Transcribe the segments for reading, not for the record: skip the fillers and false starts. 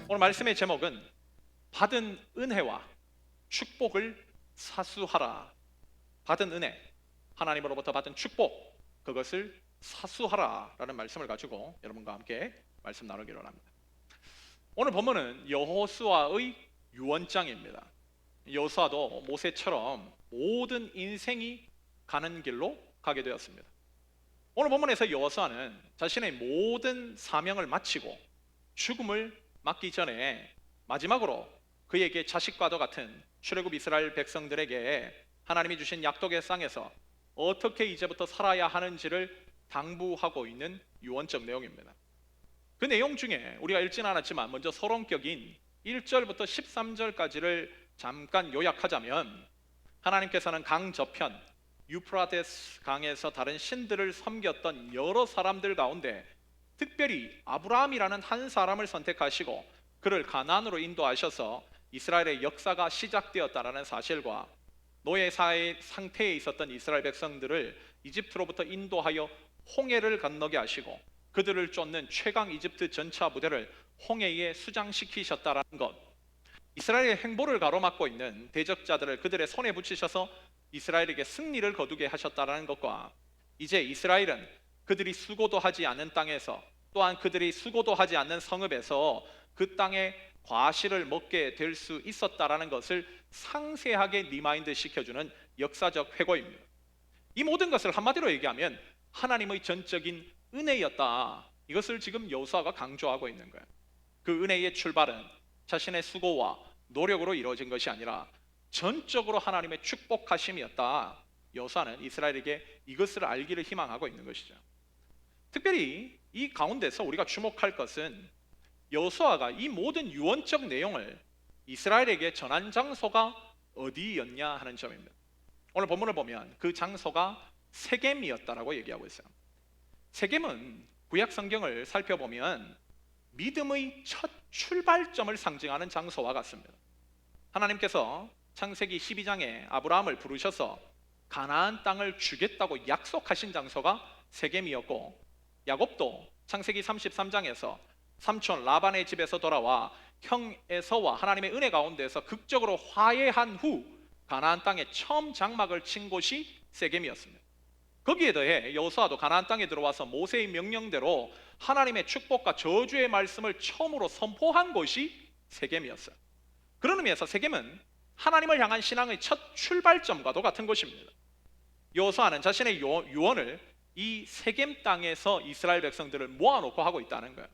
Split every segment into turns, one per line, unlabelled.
오늘 말씀의 제목은 받은 은혜와 축복을 사수하라. 받은 은혜, 하나님으로부터 받은 축복, 그것을 사수하라 라는 말씀을 가지고 여러분과 함께 말씀 나누기로 합니다. 오늘 본문은 여호수아의 유언장입니다. 여호수아도 모세처럼 모든 인생이 가는 길로 가게 되었습니다. 오늘 본문에서 여호수아는 자신의 모든 사명을 마치고 죽음을 맞기 전에 마지막으로 그에게 자식과도 같은 출애굽 이스라엘 백성들에게 하나님이 주신 약속의 땅에서 어떻게 이제부터 살아야 하는지를 당부하고 있는 유언적 내용입니다. 그 내용 중에 우리가 읽지는 않았지만 먼저 서론격인 1절부터 13절까지를 잠깐 요약하자면, 하나님께서는 강 저편 유프라테스 강에서 다른 신들을 섬겼던 여러 사람들 가운데 특별히 아브라함이라는 한 사람을 선택하시고 그를 가나안으로 인도하셔서 이스라엘의 역사가 시작되었다라는 사실과, 노예 상태에 있었던 이스라엘 백성들을 이집트로부터 인도하여 홍해를 건너게 하시고 그들을 쫓는 최강 이집트 전차 부대를 홍해에 수장시키셨다라는 것, 이스라엘의 행보를 가로막고 있는 대적자들을 그들의 손에 붙이셔서 이스라엘에게 승리를 거두게 하셨다라는 것과, 이제 이스라엘은 그들이 수고도 하지 않는 땅에서, 또한 그들이 수고도 하지 않는 성읍에서 그 땅의 과실을 먹게 될 수 있었다라는 것을 상세하게 리마인드 시켜주는 역사적 회고입니다. 이 모든 것을 한마디로 얘기하면 하나님의 전적인 은혜였다, 이것을 지금 여호수아가 강조하고 있는 거예요. 그 은혜의 출발은 자신의 수고와 노력으로 이루어진 것이 아니라 전적으로 하나님의 축복하심이었다. 여호수아는 이스라엘에게 이것을 알기를 희망하고 있는 것이죠. 특별히 이 가운데서 우리가 주목할 것은 여호수아가 이 모든 유언적 내용을 이스라엘에게 전한 장소가 어디였냐 하는 점입니다. 오늘 본문을 보면 그 장소가 세겜이었다라고 얘기하고 있어요. 세겜은 구약 성경을 살펴보면 믿음의 첫 출발점을 상징하는 장소와 같습니다. 하나님께서 창세기 12장에 아브라함을 부르셔서 가나안 땅을 주겠다고 약속하신 장소가 세겜이었고, 야곱도 창세기 33장에서 삼촌 라반의 집에서 돌아와 형 에서와 하나님의 은혜 가운데서 극적으로 화해한 후 가나안 땅에 처음 장막을 친 곳이 세겜이었습니다. 거기에 더해 여호수아도 가나안 땅에 들어와서 모세의 명령대로 하나님의 축복과 저주의 말씀을 처음으로 선포한 곳이 세겜이었어요. 그런 의미에서 세겜은 하나님을 향한 신앙의 첫 출발점과도 같은 곳입니다. 여호수아는 자신의 유언을 이 세겜 땅에서 이스라엘 백성들을 모아놓고 하고 있다는 거예요.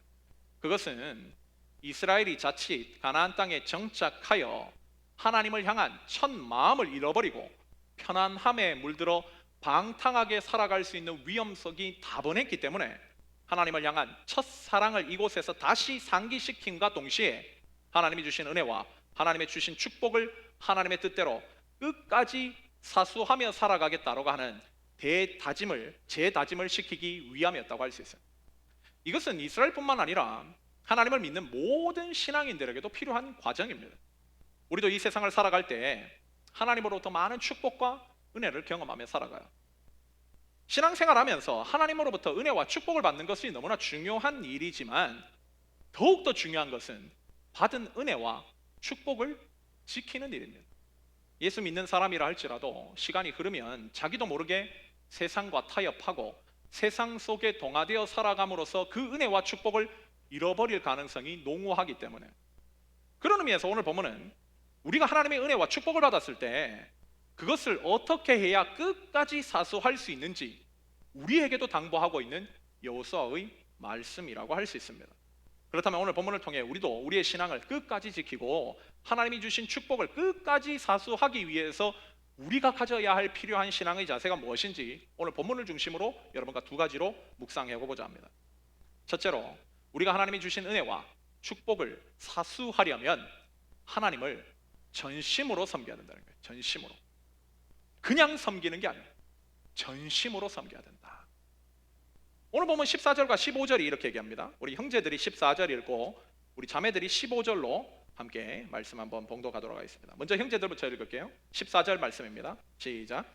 그것은 이스라엘이 자칫 가나안 땅에 정착하여 하나님을 향한 첫 마음을 잃어버리고 편안함에 물들어 방탕하게 살아갈 수 있는 위험성이 다분했기 때문에 하나님을 향한 첫 사랑을 이곳에서 다시 상기시킴과 동시에 하나님이 주신 은혜와 하나님의 주신 축복을 하나님의 뜻대로 끝까지 사수하며 살아가겠다라고 하는 재다짐을 시키기 위함이었다고 할 수 있어요. 이것은 이스라엘뿐만 아니라 하나님을 믿는 모든 신앙인들에게도 필요한 과정입니다. 우리도 이 세상을 살아갈 때 하나님으로부터 많은 축복과 은혜를 경험하며 살아가요. 신앙생활하면서 하나님으로부터 은혜와 축복을 받는 것이 너무나 중요한 일이지만 더욱더 중요한 것은 받은 은혜와 축복을 지키는 일입니다. 예수 믿는 사람이라 할지라도 시간이 흐르면 자기도 모르게 세상과 타협하고 세상 속에 동화되어 살아감으로써 그 은혜와 축복을 잃어버릴 가능성이 농후하기 때문에, 그런 의미에서 오늘 본문은 우리가 하나님의 은혜와 축복을 받았을 때 그것을 어떻게 해야 끝까지 사수할 수 있는지 우리에게도 당부하고 있는 여호수아의 말씀이라고 할 수 있습니다. 그렇다면 오늘 본문을 통해 우리도 우리의 신앙을 끝까지 지키고 하나님이 주신 축복을 끝까지 사수하기 위해서 우리가 가져야 할 필요한 신앙의 자세가 무엇인지 오늘 본문을 중심으로 여러분과 두 가지로 묵상해 보고자 합니다. 첫째로, 우리가 하나님이 주신 은혜와 축복을 사수하려면 하나님을 전심으로 섬겨야 된다는 거예요. 전심으로. 그냥 섬기는 게 아니에요. 전심으로 섬겨야 된다. 오늘 보면 14절과 15절이 이렇게 얘기합니다. 우리 형제들이 14절 읽고 우리 자매들이 15절로 함께 말씀 한번 봉독하도록 하겠습니다. 먼저 형제들부터 읽을게요. 14절 말씀입니다. 시작.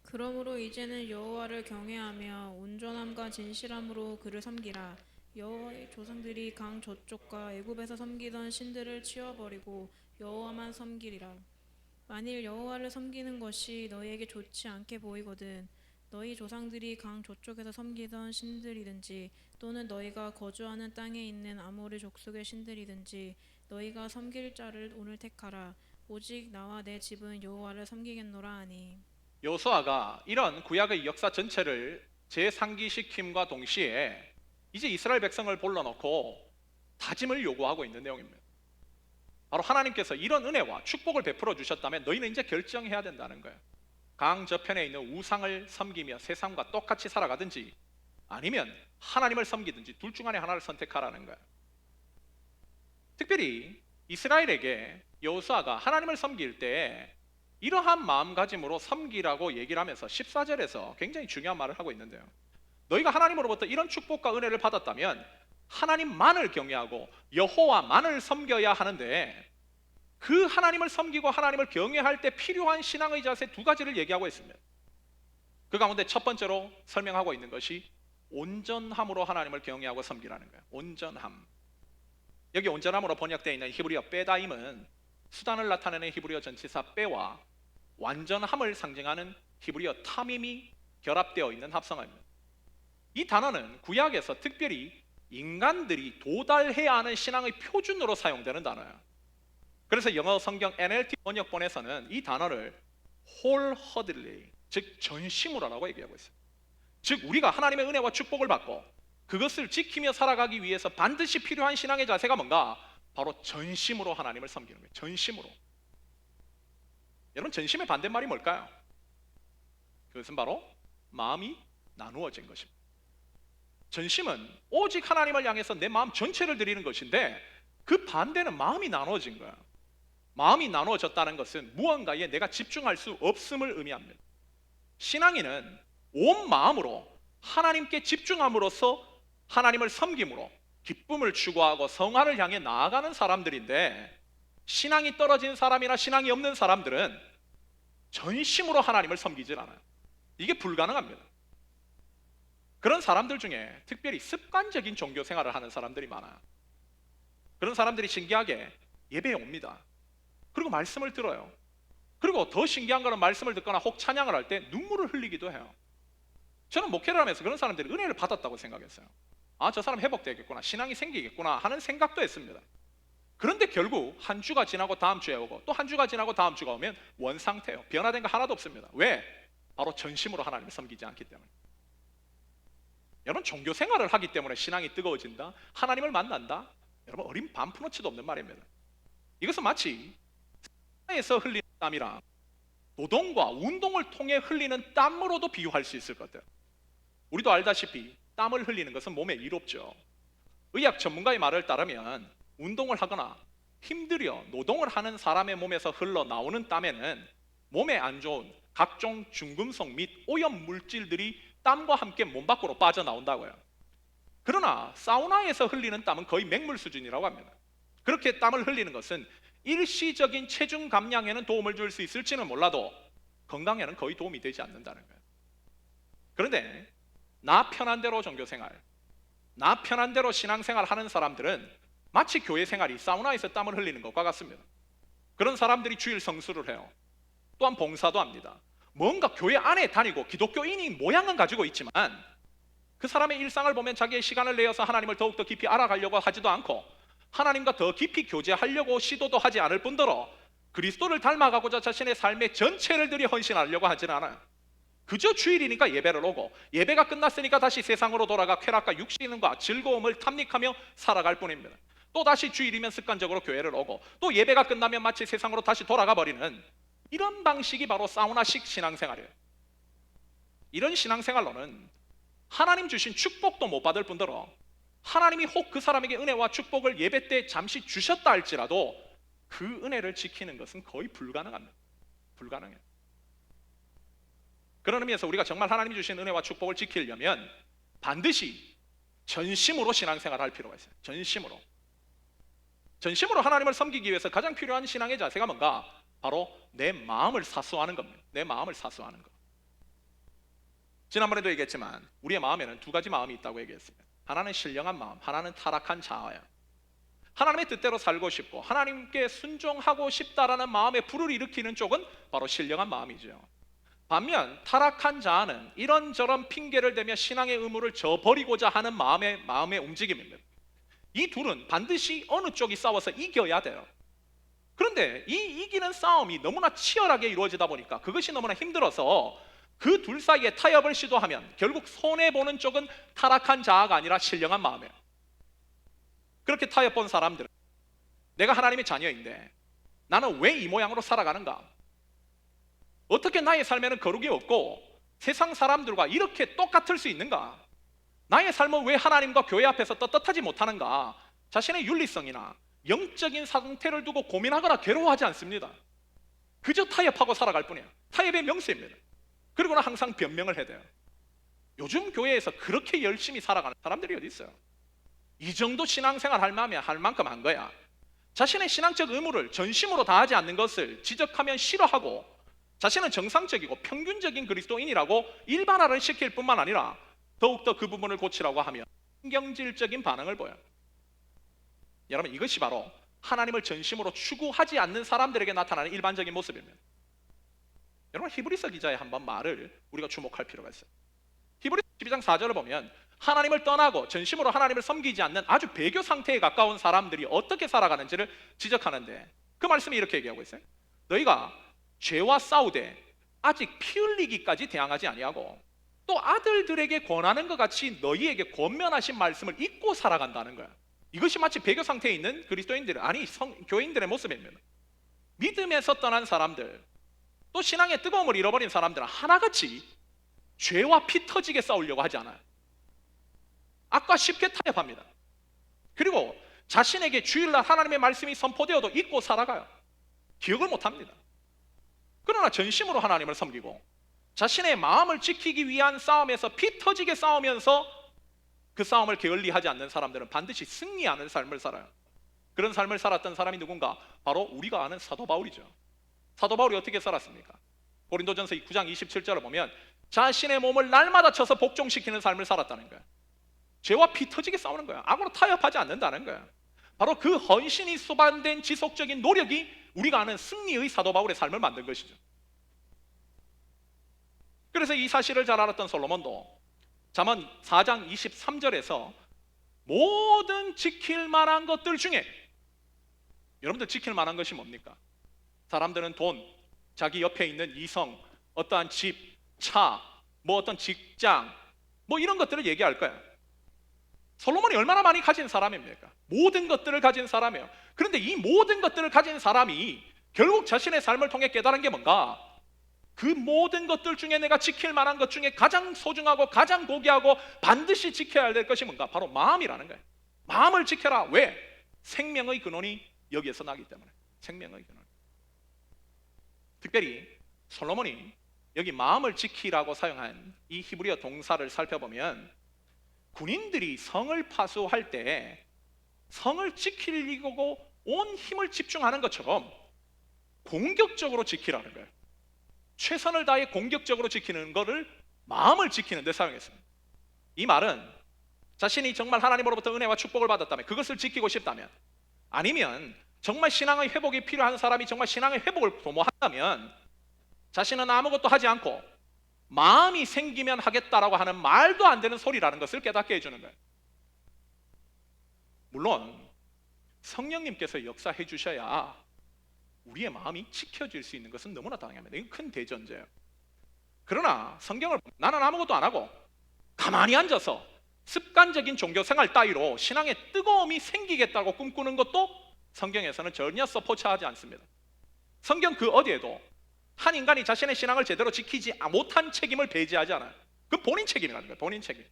그러므로 이제는 여호와를 경외하며 온전함과 진실함으로 그를 섬기라. 여호와의 조상들이 강 저쪽과 애굽에서 섬기던 신들을 치워버리고 여호와만 섬기리라. 만일 여호와를 섬기는 것이 너희에게 좋지 않게 보이거든 너희 조상들이 강 저쪽에서 섬기던 신들이든지 또는 너희가 거주하는 땅에 있는 아모리 족속의 신들이든지 너희가 섬길 자를 오늘 택하라. 오직 나와 내 집은 여호와를 섬기겠노라 하니.
여호수아가 이런 구약의 역사 전체를 재상기시킴과 동시에 이제 이스라엘 백성을 불러놓고 다짐을 요구하고 있는 내용입니다. 바로 하나님께서 이런 은혜와 축복을 베풀어 주셨다면 너희는 이제 결정해야 된다는 거예요. 강 저편에 있는 우상을 섬기며 세상과 똑같이 살아가든지 아니면 하나님을 섬기든지 둘 중 안에 하나를 선택하라는 거예요. 특별히 이스라엘에게 여호수아가 하나님을 섬길 때 이러한 마음가짐으로 섬기라고 얘기를 하면서 14절에서 굉장히 중요한 말을 하고 있는데요. 너희가 하나님으로부터 이런 축복과 은혜를 받았다면 하나님만을 경외하고 여호와만을 섬겨야 하는데 그 하나님을 섬기고 하나님을 경외할 때 필요한 신앙의 자세 두 가지를 얘기하고 있습니다. 그 가운데 첫 번째로 설명하고 있는 것이 온전함으로 하나님을 경외하고 섬기라는 거예요. 온전함. 여기 온전함으로 번역되어 있는 히브리어 빼다임은 수단을 나타내는 히브리어 전치사 빼와 완전함을 상징하는 히브리어 타밈이 결합되어 있는 합성어입니다. 이 단어는 구약에서 특별히 인간들이 도달해야 하는 신앙의 표준으로 사용되는 단어예요. 그래서 영어 성경 NLT 번역본에서는 이 단어를 wholeheartedly, 즉 전심으로라고 얘기하고 있어요. 즉 우리가 하나님의 은혜와 축복을 받고 그것을 지키며 살아가기 위해서 반드시 필요한 신앙의 자세가 뭔가? 바로 전심으로 하나님을 섬기는 거예요. 전심으로. 여러분 전심의 반대말이 뭘까요? 그것은 바로 마음이 나누어진 것입니다. 전심은 오직 하나님을 향해서 내 마음 전체를 드리는 것인데 그 반대는 마음이 나누어진 거야. 마음이 나누어졌다는 것은 무언가에 내가 집중할 수 없음을 의미합니다. 신앙인은 온 마음으로 하나님께 집중함으로써 하나님을 섬김으로 기쁨을 추구하고 성화를 향해 나아가는 사람들인데 신앙이 떨어진 사람이나 신앙이 없는 사람들은 전심으로 하나님을 섬기질 않아요. 이게 불가능합니다. 그런 사람들 중에 특별히 습관적인 종교 생활을 하는 사람들이 많아요. 그런 사람들이 신기하게 예배에 옵니다. 그리고 말씀을 들어요. 그리고 더 신기한 거는 말씀을 듣거나 혹 찬양을 할 때 눈물을 흘리기도 해요. 저는 목회를 하면서 그런 사람들이 은혜를 받았다고 생각했어요. 아, 저 사람 회복되겠구나, 신앙이 생기겠구나 하는 생각도 했습니다. 그런데 결국 한 주가 지나고 다음 주에 오고 또 한 주가 지나고 다음 주가 오면 원상태예요. 변화된 거 하나도 없습니다. 왜? 바로 전심으로 하나님을 섬기지 않기 때문에. 여러분 종교 생활을 하기 때문에 신앙이 뜨거워진다, 하나님을 만난다, 여러분 어린 반푼어치도 없는 말입니다. 이것은 마치 에서 흘리는 땀이랑 노동과 운동을 통해 흘리는 땀으로도 비유할 수 있을 것 같아요. 우리도 알다시피 땀을 흘리는 것은 몸에 이롭죠. 의학 전문가의 말을 따르면 운동을 하거나 힘들여 노동을 하는 사람의 몸에서 흘러나오는 땀에는 몸에 안 좋은 각종 중금속 및 오염 물질들이 땀과 함께 몸 밖으로 빠져나온다고요. 그러나 사우나에서 흘리는 땀은 거의 맹물 수준이라고 합니다. 그렇게 땀을 흘리는 것은 일시적인 체중 감량에는 도움을 줄 수 있을지는 몰라도 건강에는 거의 도움이 되지 않는다는 거예요. 그런데 나 편한 대로 종교생활, 나 편한 대로 신앙생활 하는 사람들은 마치 교회 생활이 사우나에서 땀을 흘리는 것과 같습니다. 그런 사람들이 주일 성수를 해요. 또한 봉사도 합니다. 뭔가 교회 안에 다니고 기독교인인 모양은 가지고 있지만 그 사람의 일상을 보면 자기의 시간을 내어서 하나님을 더욱더 깊이 알아가려고 하지도 않고 하나님과 더 깊이 교제하려고 시도도 하지 않을 뿐더러 그리스도를 닮아가고자 자신의 삶의 전체를 들여 헌신하려고 하지는 않아요. 그저 주일이니까 예배를 오고 예배가 끝났으니까 다시 세상으로 돌아가 쾌락과 육신과 즐거움을 탐닉하며 살아갈 뿐입니다. 또 다시 주일이면 습관적으로 교회를 오고 또 예배가 끝나면 마치 세상으로 다시 돌아가 버리는 이런 방식이 바로 사우나식 신앙생활이에요. 이런 신앙생활로는 하나님 주신 축복도 못 받을 뿐더러 하나님이 혹 그 사람에게 은혜와 축복을 예배 때 잠시 주셨다 할지라도 그 은혜를 지키는 것은 거의 불가능합니다. 불가능해요. 그런 의미에서 우리가 정말 하나님이 주신 은혜와 축복을 지키려면 반드시 전심으로 신앙생활을 할 필요가 있어요. 전심으로 하나님을 섬기기 위해서 가장 필요한 신앙의 자세가 뭔가? 바로 내 마음을 사수하는 겁니다. 내 마음을 사수하는 것. 지난번에도 얘기했지만 우리의 마음에는 두 가지 마음이 있다고 얘기했습니다. 하나는 신령한 마음, 하나는 타락한 자아예요. 하나님의 뜻대로 살고 싶고 하나님께 순종하고 싶다라는 마음에 불을 일으키는 쪽은 바로 신령한 마음이죠. 반면 타락한 자아는 이런저런 핑계를 대며 신앙의 의무를 저버리고자 하는 마음의 움직임입니다. 이 둘은 반드시 어느 쪽이 싸워서 이겨야 돼요. 그런데 이 이기는 싸움이 너무나 치열하게 이루어지다 보니까 그것이 너무나 힘들어서 그 둘 사이에 타협을 시도하면 결국 손해보는 쪽은 타락한 자아가 아니라 신령한 마음이에요. 그렇게 타협 본 사람들은 내가 하나님의 자녀인데 나는 왜 이 모양으로 살아가는가? 어떻게 나의 삶에는 거룩이 없고 세상 사람들과 이렇게 똑같을 수 있는가? 나의 삶은 왜 하나님과 교회 앞에서 떳떳하지 못하는가? 자신의 윤리성이나 영적인 상태를 두고 고민하거나 괴로워하지 않습니다. 그저 타협하고 살아갈 뿐이에요. 타협의 명수입니다. 그리고는 항상 변명을 해야 돼요. 요즘 교회에서 그렇게 열심히 살아가는 사람들이 어디 있어요? 이 정도 신앙생활 할 만큼 한 거야. 자신의 신앙적 의무를 전심으로 다하지 않는 것을 지적하면 싫어하고 자신은 정상적이고 평균적인 그리스도인이라고 일반화를 시킬 뿐만 아니라 더욱더 그 부분을 고치라고 하면 신경질적인 반응을 보여요. 여러분, 이것이 바로 하나님을 전심으로 추구하지 않는 사람들에게 나타나는 일반적인 모습입니다. 여러분, 히브리서 기자의 한번 말을 우리가 주목할 필요가 있어요. 히브리서 12장 4절을 보면 하나님을 떠나고 전심으로 하나님을 섬기지 않는 아주 배교 상태에 가까운 사람들이 어떻게 살아가는지를 지적하는데 그 말씀이 이렇게 얘기하고 있어요. 너희가 죄와 싸우되 아직 피 흘리기까지 대항하지 아니하고 또 아들들에게 권하는 것 같이 너희에게 권면하신 말씀을 잊고 살아간다는 거야. 이것이 마치 배교 상태에 있는 그리스도인들, 아니 교인들의 모습입니다. 믿음에서 떠난 사람들, 또 신앙의 뜨거움을 잃어버린 사람들은 하나같이 죄와 피 터지게 싸우려고 하지 않아요. 악과 쉽게 타협합니다. 그리고 자신에게 주일날 하나님의 말씀이 선포되어도 잊고 살아가요. 기억을 못합니다. 그러나 전심으로 하나님을 섬기고 자신의 마음을 지키기 위한 싸움에서 피 터지게 싸우면서 그 싸움을 게을리하지 않는 사람들은 반드시 승리하는 삶을 살아요. 그런 삶을 살았던 사람이 누군가? 바로 우리가 아는 사도 바울이죠. 사도 바울이 어떻게 살았습니까? 고린도전서 9장 27절을 보면 자신의 몸을 날마다 쳐서 복종시키는 삶을 살았다는 거예요. 죄와 피 터지게 싸우는 거야. 악으로 타협하지 않는다는 거야. 바로 그 헌신이 수반된 지속적인 노력이 우리가 아는 승리의 사도 바울의 삶을 만든 것이죠. 그래서 이 사실을 잘 알았던 솔로몬도 잠언 4장 23절에서 모든 지킬 만한 것들 중에, 여러분들 지킬 만한 것이 뭡니까? 사람들은 돈, 자기 옆에 있는 이성, 어떠한 집, 차, 뭐 어떤 직장, 뭐 이런 것들을 얘기할 거예요. 솔로몬이 얼마나 많이 가진 사람입니까? 모든 것들을 가진 사람이에요. 그런데 이 모든 것들을 가진 사람이 결국 자신의 삶을 통해 깨달은 게 뭔가? 그 모든 것들 중에 내가 지킬 만한 것 중에 가장 소중하고 가장 고귀하고 반드시 지켜야 될 것이 뭔가? 바로 마음이라는 거예요. 마음을 지켜라. 왜? 생명의 근원이 여기에서 나기 때문에. 생명의 근원. 특별히 솔로몬이 여기 마음을 지키라고 사용한 이 히브리어 동사를 살펴보면 군인들이 성을 파수할 때 성을 지키려고 온 힘을 집중하는 것처럼 공격적으로 지키라는 거예요. 최선을 다해 공격적으로 지키는 것을 마음을 지키는 데 사용했습니다. 이 말은 자신이 정말 하나님으로부터 은혜와 축복을 받았다면, 그것을 지키고 싶다면, 아니면 정말 신앙의 회복이 필요한 사람이 정말 신앙의 회복을 도모한다면 자신은 아무것도 하지 않고 마음이 생기면 하겠다라고 하는 말도 안 되는 소리라는 것을 깨닫게 해주는 거예요. 물론 성령님께서 역사해 주셔야 우리의 마음이 지켜질 수 있는 것은 너무나 당연합니다. 이건 큰 대전제예요. 그러나 성경을 보면 나는 아무것도 안 하고 가만히 앉아서 습관적인 종교생활 따위로 신앙의 뜨거움이 생기겠다고 꿈꾸는 것도 성경에서는 전혀 서포트하지 않습니다. 성경 그 어디에도 한 인간이 자신의 신앙을 제대로 지키지 못한 책임을 배제하지 않아요. 그 본인 책임이라는 거예요. 본인 책임.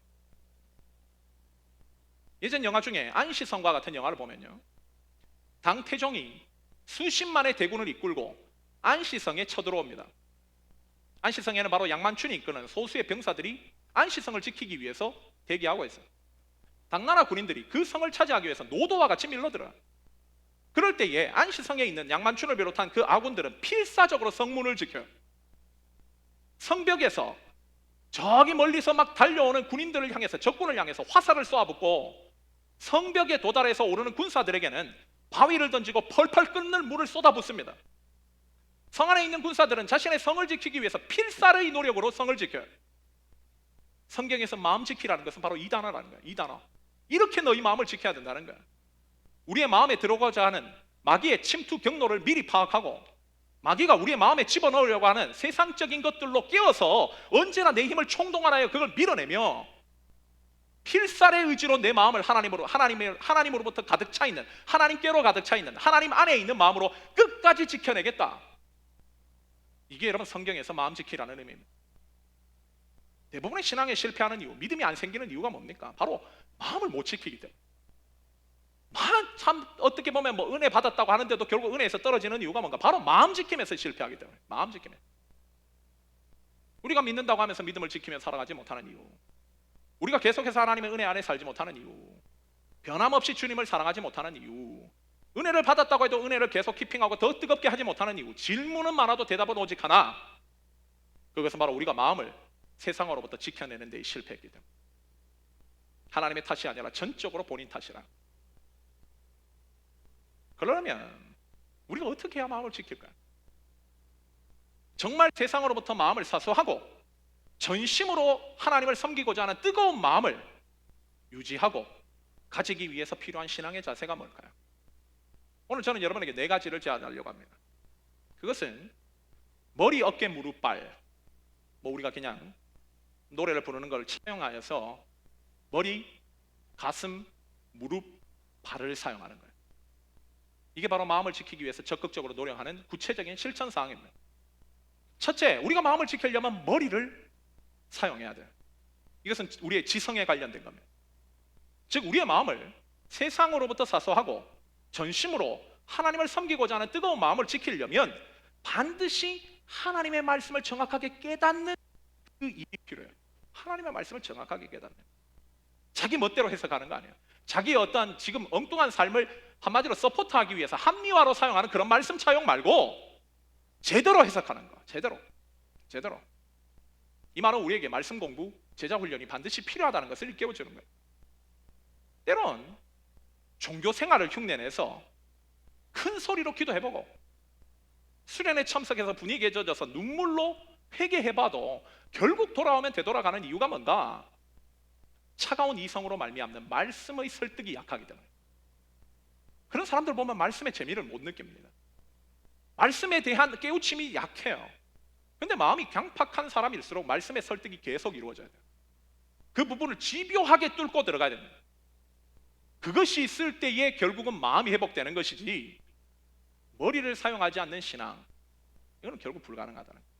예전 영화 중에 안시성과 같은 영화를 보면요, 당태종이 수십만의 대군을 이끌고 안시성에 쳐들어옵니다. 안시성에는 바로 양만춘이 이끄는 소수의 병사들이 안시성을 지키기 위해서 대기하고 있어요. 당나라 군인들이 그 성을 차지하기 위해서 노도와 같이 밀러들어요. 그럴 때에 안시성에 있는 양만춘을 비롯한 그 아군들은 필사적으로 성문을 지켜요. 성벽에서 저기 멀리서 막 달려오는 군인들을 향해서, 적군을 향해서 화살을 쏘아붓고 성벽에 도달해서 오르는 군사들에게는 바위를 던지고 펄펄 끓는 물을 쏟아붓습니다. 성 안에 있는 군사들은 자신의 성을 지키기 위해서 필사의 노력으로 성을 지켜요. 성경에서 마음 지키라는 것은 바로 이 단어라는 거예요. 이 단어. 이렇게 너희 마음을 지켜야 된다는 거예요. 우리의 마음에 들어오고자 하는 마귀의 침투 경로를 미리 파악하고, 마귀가 우리의 마음에 집어넣으려고 하는 세상적인 것들로 깨워서 언제나 내 힘을 총동원하여 그걸 밀어내며 필살의 의지로 내 마음을 하나님으로부터 가득 차 있는, 하나님께로 가득 차 있는, 하나님 안에 있는 마음으로 끝까지 지켜내겠다. 이게 여러분 성경에서 마음 지키라는 의미입니다. 대부분의 신앙에 실패하는 이유, 믿음이 안 생기는 이유가 뭡니까? 바로 마음을 못 지키기 때문에. 참 어떻게 보면 뭐 은혜 받았다고 하는데도 결국 은혜에서 떨어지는 이유가 뭔가? 바로 마음 지킴에서 실패하기 때문에. 마음 지킴에. 우리가 믿는다고 하면서 믿음을 지키며 살아가지 못하는 이유, 우리가 계속해서 하나님의 은혜 안에 살지 못하는 이유, 변함없이 주님을 사랑하지 못하는 이유, 은혜를 받았다고 해도 은혜를 계속 키핑하고 더 뜨겁게 하지 못하는 이유, 질문은 많아도 대답은 오직 하나, 그것은 바로 우리가 마음을 세상으로부터 지켜내는 데 실패했기 때문에. 하나님의 탓이 아니라 전적으로 본인 탓이라. 그러려면 우리가 어떻게 해야 마음을 지킬까요? 정말 세상으로부터 마음을 사수하고 전심으로 하나님을 섬기고자 하는 뜨거운 마음을 유지하고 가지기 위해서 필요한 신앙의 자세가 뭘까요? 오늘 저는 여러분에게 4가지를 제안하려고 합니다. 그것은 머리, 어깨, 무릎, 발, 뭐 우리가 그냥 노래를 부르는 걸 차용하여서 머리, 가슴, 무릎, 발을 사용하는 거예요. 이게 바로 마음을 지키기 위해서 적극적으로 노력하는 구체적인 실천 사항입니다. 첫째, 우리가 마음을 지키려면 머리를 사용해야 돼요. 이것은 우리의 지성에 관련된 겁니다. 즉 우리의 마음을 세상으로부터 사소하고 전심으로 하나님을 섬기고자 하는 뜨거운 마음을 지키려면 반드시 하나님의 말씀을 정확하게 깨닫는 그 일이 필요해요. 하나님의 말씀을 정확하게 깨닫는, 자기 멋대로 해석하는 거 아니에요. 자기의 어떠한 지금 엉뚱한 삶을 한마디로 서포트하기 위해서 합리화로 사용하는 그런 말씀 차용 말고 제대로 해석하는 거. 제대로. 이 말은 우리에게 말씀 공부, 제자 훈련이 반드시 필요하다는 것을 일깨워주는 거예요. 때론 종교 생활을 흉내내서 큰 소리로 기도해보고 수련회 참석해서 분위기에 젖어서 눈물로 회개해봐도 결국 돌아오면 되돌아가는 이유가 뭔가? 차가운 이성으로 말미암는 말씀의 설득이 약하기 때문에. 그런 사람들 보면 말씀의 재미를 못 느낍니다. 말씀에 대한 깨우침이 약해요. 근데 마음이 강팍한 사람일수록 말씀의 설득이 계속 이루어져야 돼요. 그 부분을 집요하게 뚫고 들어가야 됩니다. 그것이 있을 때에 결국은 마음이 회복되는 것이지, 머리를 사용하지 않는 신앙, 이거는 결국 불가능하다는 거예요.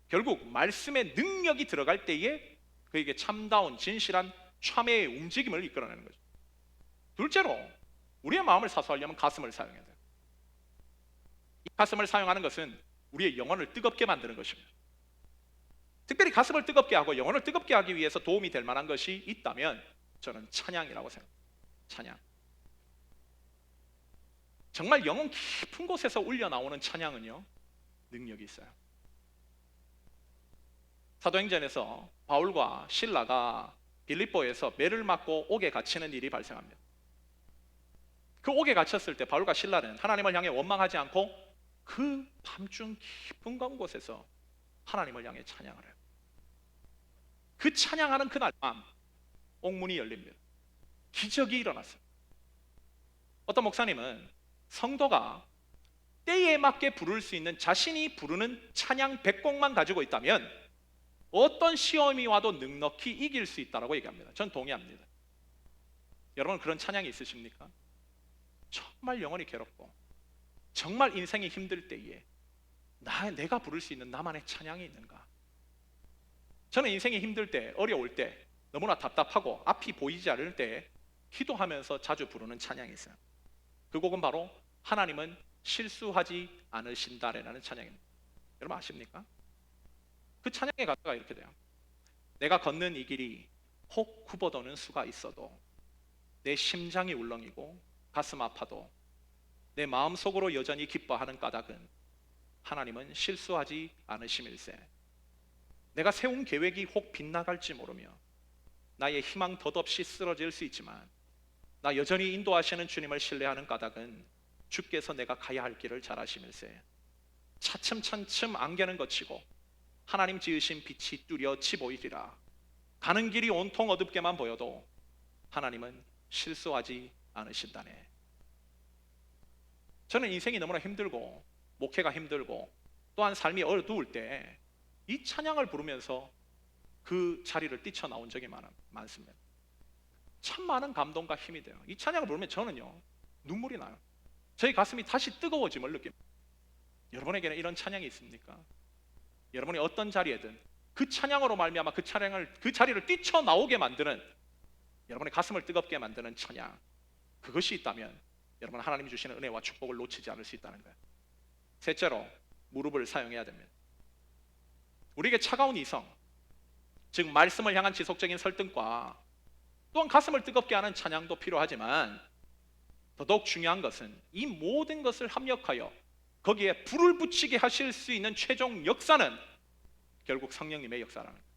결국 말씀의 능력이 들어갈 때에 그에게 참다운 진실한 참회의 움직임을 이끌어내는 거죠. 둘째로 우리의 마음을 사수하려면 가슴을 사용해야 돼요. 이 가슴을 사용하는 것은 우리의 영혼을 뜨겁게 만드는 것입니다. 특별히 가슴을 뜨겁게 하고 영혼을 뜨겁게 하기 위해서 도움이 될 만한 것이 있다면 저는 찬양이라고 생각합니다. 찬양. 정말 영혼 깊은 곳에서 울려 나오는 찬양은요, 능력이 있어요. 사도행전에서 바울과 실라가 빌립보에서 매를 맞고 옥에 갇히는 일이 발생합니다. 그 옥에 갇혔을 때 바울과 실라는 하나님을 향해 원망하지 않고 그 밤중 깊은 곳에서 하나님을 향해 찬양을 해요. 그 찬양하는 그날 밤 옥문이 열립니다. 기적이 일어났어요. 어떤 목사님은 성도가 때에 맞게 부를 수 있는 자신이 부르는 찬양 100곡만 가지고 있다면 어떤 시험이 와도 넉넉히 이길 수 있다고 얘기합니다. 전 동의합니다. 여러분 그런 찬양이 있으십니까? 정말 영혼이 괴롭고 정말 인생이 힘들 때에 내가 부를 수 있는 나만의 찬양이 있는가? 저는 인생이 힘들 때, 어려울 때, 너무나 답답하고 앞이 보이지 않을 때 기도하면서 자주 부르는 찬양이 있어요. 그 곡은 바로 하나님은 실수하지 않으신다라는 찬양입니다. 여러분 아십니까? 그 찬양의 가사가 이렇게 돼요. 내가 걷는 이 길이 혹 굽어도는 수가 있어도 내 심장이 울렁이고 가슴 아파도 내 마음속으로 여전히 기뻐하는 까닭은 하나님은 실수하지 않으심일세. 내가 세운 계획이 혹 빗나갈지 모르며 나의 희망 덧없이 쓰러질 수 있지만 나 여전히 인도하시는 주님을 신뢰하는 까닭은 주께서 내가 가야 할 길을 잘 아심일세. 차츰차츰 안개는 거치고 하나님 지으신 빛이 뚜렷이 보이리라. 가는 길이 온통 어둡게만 보여도 하나님은 실수하지 않으신다네. 저는 인생이 너무나 힘들고 목회가 힘들고 또한 삶이 어두울 때 이 찬양을 부르면서 그 자리를 뛰쳐나온 적이 많습니다. 참 많은 감동과 힘이 돼요. 이 찬양을 부르면 저는요 눈물이 나요. 저희 가슴이 다시 뜨거워짐을 느낍니다. 여러분에게는 이런 찬양이 있습니까? 여러분이 어떤 자리에든 그 찬양으로 말미암아 그 자리를 뛰쳐나오게 만드는, 여러분의 가슴을 뜨겁게 만드는 찬양, 그것이 있다면 여러분 하나님이 주시는 은혜와 축복을 놓치지 않을 수 있다는 거예요. 셋째로 무릎을 사용해야 됩니다. 우리에게 차가운 이성, 즉 말씀을 향한 지속적인 설득과 또한 가슴을 뜨겁게 하는 찬양도 필요하지만 더더욱 중요한 것은 이 모든 것을 합력하여 거기에 불을 붙이게 하실 수 있는 최종 역사는 결국 성령님의 역사라는 거예요.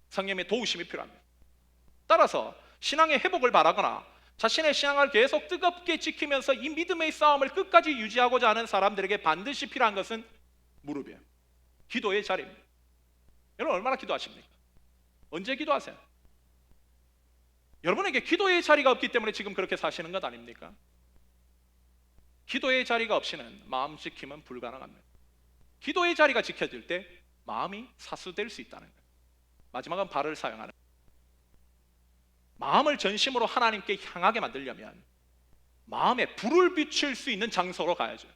성령님의 도우심이 필요합니다. 따라서 신앙의 회복을 바라거나 자신의 신앙을 계속 뜨겁게 지키면서 이 믿음의 싸움을 끝까지 유지하고자 하는 사람들에게 반드시 필요한 것은 무릎이에요. 기도의 자리입니다. 여러분 얼마나 기도하십니까? 언제 기도하세요? 여러분에게 기도의 자리가 없기 때문에 지금 그렇게 사시는 것 아닙니까? 기도의 자리가 없이는 마음 지킴은 불가능합니다. 기도의 자리가 지켜질 때 마음이 사수될 수 있다는 거예요. 마지막은 발을 사용하는 거예요. 마음을 전심으로 하나님께 향하게 만들려면 마음에 불을 비출 수 있는 장소로 가야죠.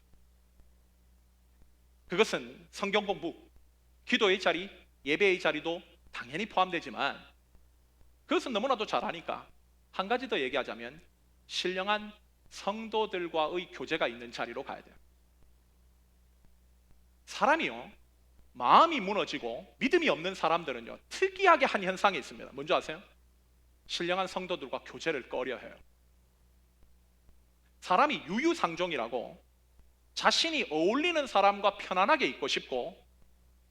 그것은 성경 공부, 기도의 자리, 예배의 자리도 당연히 포함되지만 그것은 너무나도 잘 아니까 한 가지 더 얘기하자면 신령한 성도들과의 교제가 있는 자리로 가야 돼요. 사람이요, 마음이 무너지고 믿음이 없는 사람들은요 특이하게 한 현상이 있습니다. 뭔지 아세요? 신령한 성도들과 교제를 꺼려해요. 사람이 유유상종이라고 자신이 어울리는 사람과 편안하게 있고 싶고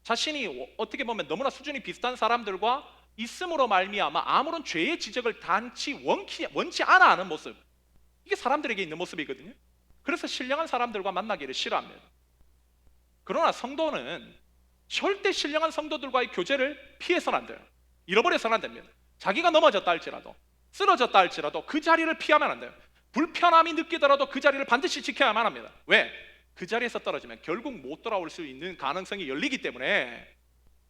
자신이 어떻게 보면 너무나 수준이 비슷한 사람들과 있음으로 말미암아 아무런 죄의 지적을 단지 원치 않아 하는 모습, 이게 사람들에게 있는 모습이거든요. 그래서 신령한 사람들과 만나기를 싫어합니다. 그러나 성도는 절대 신령한 성도들과의 교제를 피해서는 안 돼요. 잃어버려서는 안 됩니다. 자기가 넘어졌다 할지라도 쓰러졌다 할지라도 그 자리를 피하면 안 돼요. 불편함이 느끼더라도 그 자리를 반드시 지켜야만 합니다. 왜? 그 자리에서 떨어지면 결국 못 돌아올 수 있는 가능성이 열리기 때문에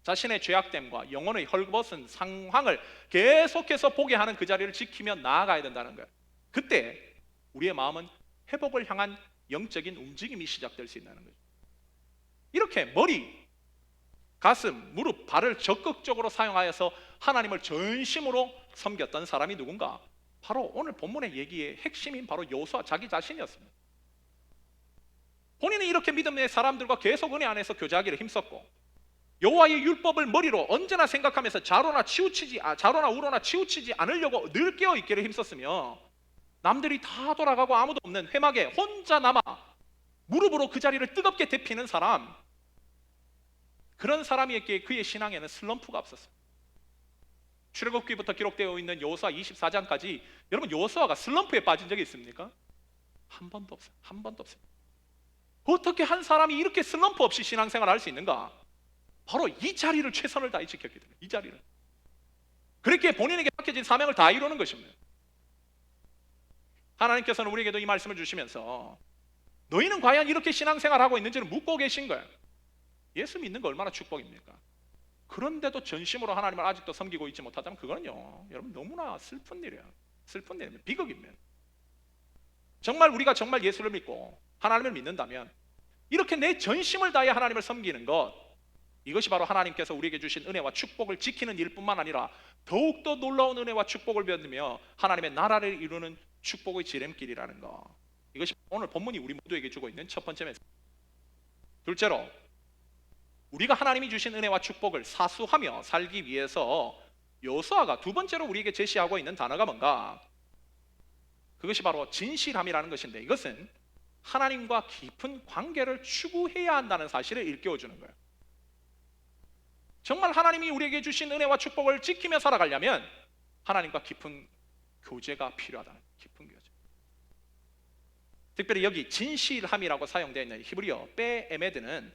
자신의 죄악됨과 영혼의 헐벗은 상황을 계속해서 보게 하는 그 자리를 지키며 나아가야 된다는 거예요. 그때 우리의 마음은 회복을 향한 영적인 움직임이 시작될 수 있다는 거죠. 이렇게 머리, 가슴, 무릎, 발을 적극적으로 사용하여서 하나님을 전심으로 섬겼던 사람이 누군가? 바로 오늘 본문의 얘기의 핵심인 바로 여호수아 자기 자신이었습니다. 본인은 이렇게 믿음의 사람들과 계속 은혜 안에서 교제하기를 힘썼고 여호와의 율법을 머리로 언제나 생각하면서 좌로나 우로나 치우치지 않으려고 늘 깨어있기를 힘썼으며 남들이 다 돌아가고 아무도 없는 회막에 혼자 남아 무릎으로 그 자리를 뜨겁게 데피는 사람, 그런 사람이었기에 그의 신앙에는 슬럼프가 없었어요. 출애굽기부터 기록되어 있는 여호수아 24장까지 여러분 여호수아가 슬럼프에 빠진 적이 있습니까? 한 번도 없어요. 한 번도 없어요. 어떻게 한 사람이 이렇게 슬럼프 없이 신앙생활을 할 수 있는가? 바로 이 자리를 최선을 다해 지켰기 때문에, 이 자리를. 그렇게 본인에게 맡겨진 사명을 다 이루는 것입니다. 하나님께서는 우리에게도 이 말씀을 주시면서 너희는 과연 이렇게 신앙생활하고 있는지를 묻고 계신 거예요. 예수 믿는 거 얼마나 축복입니까? 그런데도 전심으로 하나님을 아직도 섬기고 있지 못하다면 그거는요 여러분 너무나 슬픈 일이에요. 슬픈 일입니다. 비극입니다. 정말 우리가 정말 예수를 믿고 하나님을 믿는다면 이렇게 내 전심을 다해 하나님을 섬기는 것, 이것이 바로 하나님께서 우리에게 주신 은혜와 축복을 지키는 일뿐만 아니라 더욱더 놀라운 은혜와 축복을 받으며 하나님의 나라를 이루는 축복의 지름길이라는 것, 이것이 오늘 본문이 우리 모두에게 주고 있는 첫 번째 메시지. 둘째로 우리가 하나님이 주신 은혜와 축복을 사수하며 살기 위해서 여호수아가 두 번째로 우리에게 제시하고 있는 단어가 뭔가? 그것이 바로 진실함이라는 것인데, 이것은 하나님과 깊은 관계를 추구해야 한다는 사실을 일깨워주는 거예요. 정말 하나님이 우리에게 주신 은혜와 축복을 지키며 살아가려면 하나님과 깊은 교제가 필요하다. 깊은 교제. 특별히 여기 진실함이라고 사용되어 있는 히브리어 빼 에메드는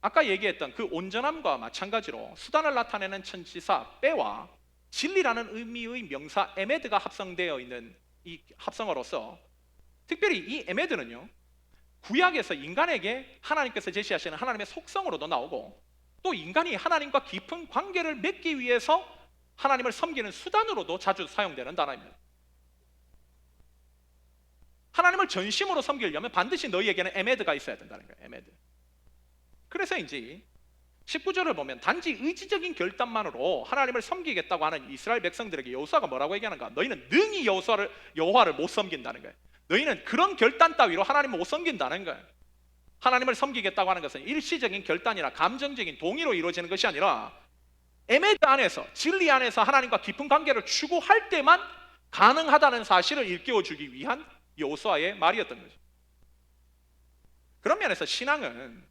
아까 얘기했던 그 온전함과 마찬가지로 수단을 나타내는 천지사 빼와 진리라는 의미의 명사 에메드가 합성되어 있는 이 합성어로서 특별히 이 에메드는요, 구약에서 인간에게 하나님께서 제시하시는 하나님의 속성으로도 나오고 또 인간이 하나님과 깊은 관계를 맺기 위해서 하나님을 섬기는 수단으로도 자주 사용되는 단어입니다. 하나님을 전심으로 섬기려면 반드시 너희에게는 에메드가 있어야 된다는 거예요. 에메드. 그래서인지 19절을 보면 단지 의지적인 결단만으로 하나님을 섬기겠다고 하는 이스라엘 백성들에게 여호수아가 뭐라고 얘기하는가? 너희는 능히 여호와를 못 섬긴다는 거예요. 너희는 그런 결단 따위로 하나님을 못 섬긴다는 거예요. 하나님을 섬기겠다고 하는 것은 일시적인 결단이나 감정적인 동의로 이루어지는 것이 아니라 에메드 안에서, 진리 안에서 하나님과 깊은 관계를 추구할 때만 가능하다는 사실을 일깨워주기 위한 여호수아의 말이었던 거죠. 그런 면에서 신앙은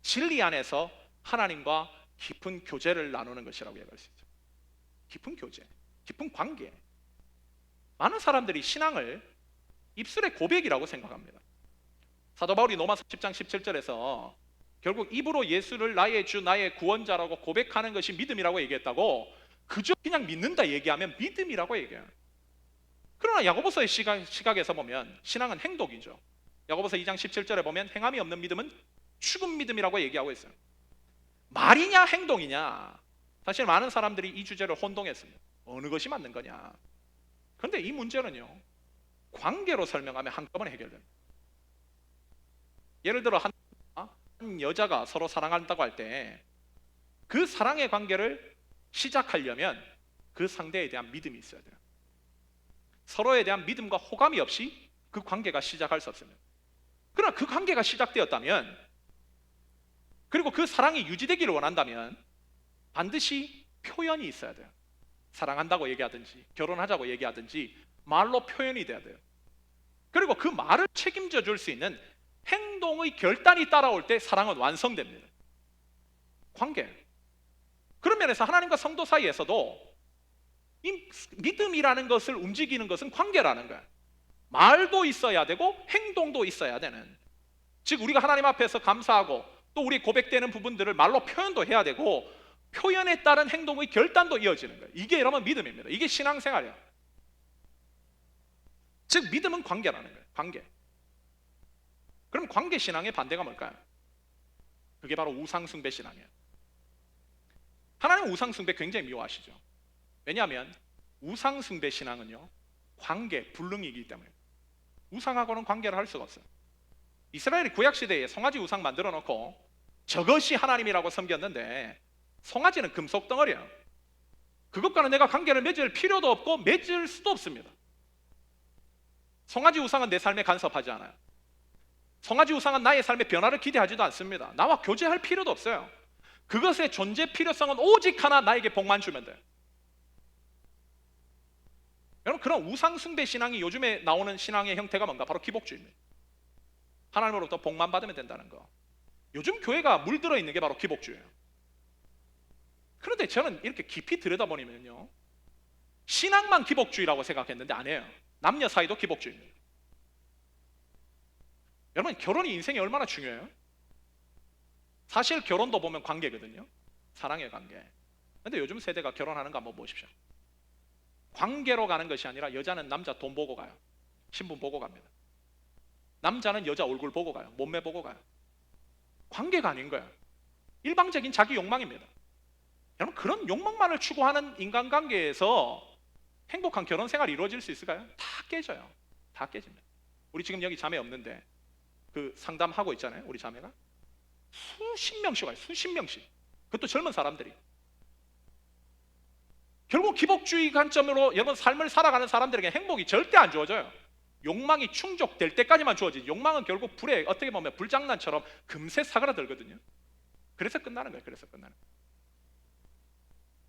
진리 안에서 하나님과 깊은 교제를 나누는 것이라고 얘기할 수 있죠. 깊은 교제, 깊은 관계. 많은 사람들이 신앙을 입술의 고백이라고 생각합니다. 사도 바울이 로마서 10장 17절에서 결국 입으로 예수를 나의 주, 나의 구원자라고 고백하는 것이 믿음이라고 얘기했다고, 그저 그냥 믿는다 얘기하면 믿음이라고 얘기해요. 그러나 야고보서의 시각에서 보면 신앙은 행동이죠. 야고보서 2장 17절에 보면 행함이 없는 믿음은 죽은 믿음이라고 얘기하고 있어요. 말이냐 행동이냐, 사실 많은 사람들이 이 주제를 혼동했습니다. 어느 것이 맞는 거냐. 그런데 이 문제는요, 관계로 설명하면 한꺼번에 해결됩니다. 예를 들어 한 여자가 서로 사랑한다고 할 때 그 사랑의 관계를 시작하려면 그 상대에 대한 믿음이 있어야 돼요. 서로에 대한 믿음과 호감이 없이 그 관계가 시작할 수 없습니다. 그러나 그 관계가 시작되었다면, 그리고 그 사랑이 유지되기를 원한다면 반드시 표현이 있어야 돼요. 사랑한다고 얘기하든지 결혼하자고 얘기하든지 말로 표현이 돼야 돼요. 그리고 그 말을 책임져 줄 수 있는 행동의 결단이 따라올 때 사랑은 완성됩니다. 관계. 그런 면에서 하나님과 성도 사이에서도 이 믿음이라는 것을 움직이는 것은 관계라는 거예요. 말도 있어야 되고 행동도 있어야 되는, 즉 우리가 하나님 앞에서 감사하고 또 우리 고백되는 부분들을 말로 표현도 해야 되고 표현에 따른 행동의 결단도 이어지는 거예요. 이게 여러분 믿음입니다. 이게 신앙생활이에요. 즉 믿음은 관계라는 거예요. 관계. 그럼 관계 신앙의 반대가 뭘까요? 그게 바로 우상숭배 신앙이에요. 하나님은 우상숭배 굉장히 미워하시죠. 왜냐하면 우상숭배 신앙은요, 관계 불능이기 때문에 우상하고는 관계를 할 수가 없어요. 이스라엘이 구약시대에 송아지 우상 만들어 놓고 저것이 하나님이라고 섬겼는데, 송아지는 금속 덩어리예요. 그것과는 내가 관계를 맺을 필요도 없고 맺을 수도 없습니다. 송아지 우상은 내 삶에 간섭하지 않아요. 송아지 우상은 나의 삶의 변화를 기대하지도 않습니다. 나와 교제할 필요도 없어요. 그것의 존재 필요성은 오직 하나, 나에게 복만 주면 돼요. 여러분, 그런 우상숭배 신앙이 요즘에 나오는 신앙의 형태가 뭔가? 바로 기복주의입니다. 하나님으로부터 복만 받으면 된다는 거. 요즘 교회가 물들어 있는 게 바로 기복주의예요. 그런데 저는 이렇게 깊이 들여다보면요, 신앙만 기복주의라고 생각했는데 아니에요. 남녀 사이도 기복주의입니다. 여러분, 결혼이 인생에 얼마나 중요해요? 사실 결혼도 보면 관계거든요. 사랑의 관계. 근데 요즘 세대가 결혼하는 거 한번 보십시오. 관계로 가는 것이 아니라 여자는 남자 돈 보고 가요. 신분 보고 갑니다. 남자는 여자 얼굴 보고 가요. 몸매 보고 가요. 관계가 아닌 거예요. 일방적인 자기 욕망입니다. 여러분, 그런 욕망만을 추구하는 인간관계에서 행복한 결혼 생활이 이루어질 수 있을까요? 다 깨져요. 다 깨집니다. 우리 지금 여기 자매 없는데 그 상담하고 있잖아요. 우리 자매가 수십 명씩 와요. 수십 명씩. 그것도 젊은 사람들이. 결국 기복주의 관점으로 여러분 삶을 살아가는 사람들에게 행복이 절대 안 주어져요. 욕망이 충족될 때까지만 주어지지, 욕망은 결국 불에, 어떻게 보면 불장난처럼 금세 사그라들거든요. 그래서 끝나는 거예요. 그래서 끝나는 거예요.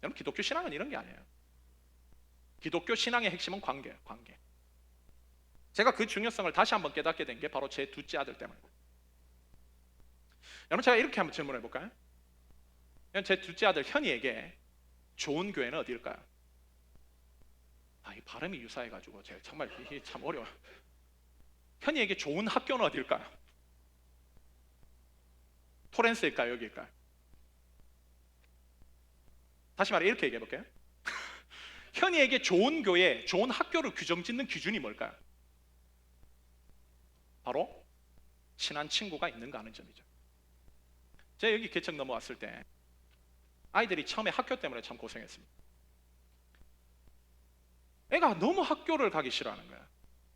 여러분, 기독교 신앙은 이런 게 아니에요. 기독교 신앙의 핵심은 관계예요. 관계. 제가 그 중요성을 다시 한번 깨닫게 된 게 바로 제 둘째 아들 때문입니다. 여러분, 제가 이렇게 한번 질문해 볼까요? 제 둘째 아들 현이에게 좋은 교회는 어디일까요? 이 발음이 유사해가지고 제가 정말 이게 참 어려워요. 현이에게 좋은 학교는 어디일까요? 토렌스일까요? 여기일까요? 다시 말해 이렇게 얘기해 볼게요. 현이에게 좋은 교회, 좋은 학교를 규정짓는 기준이 뭘까요? 바로 친한 친구가 있는가 하는 점이죠. 제가 여기 개척 넘어왔을 때 아이들이 처음에 학교 때문에 참 고생했습니다. 애가 너무 학교를 가기 싫어하는 거야.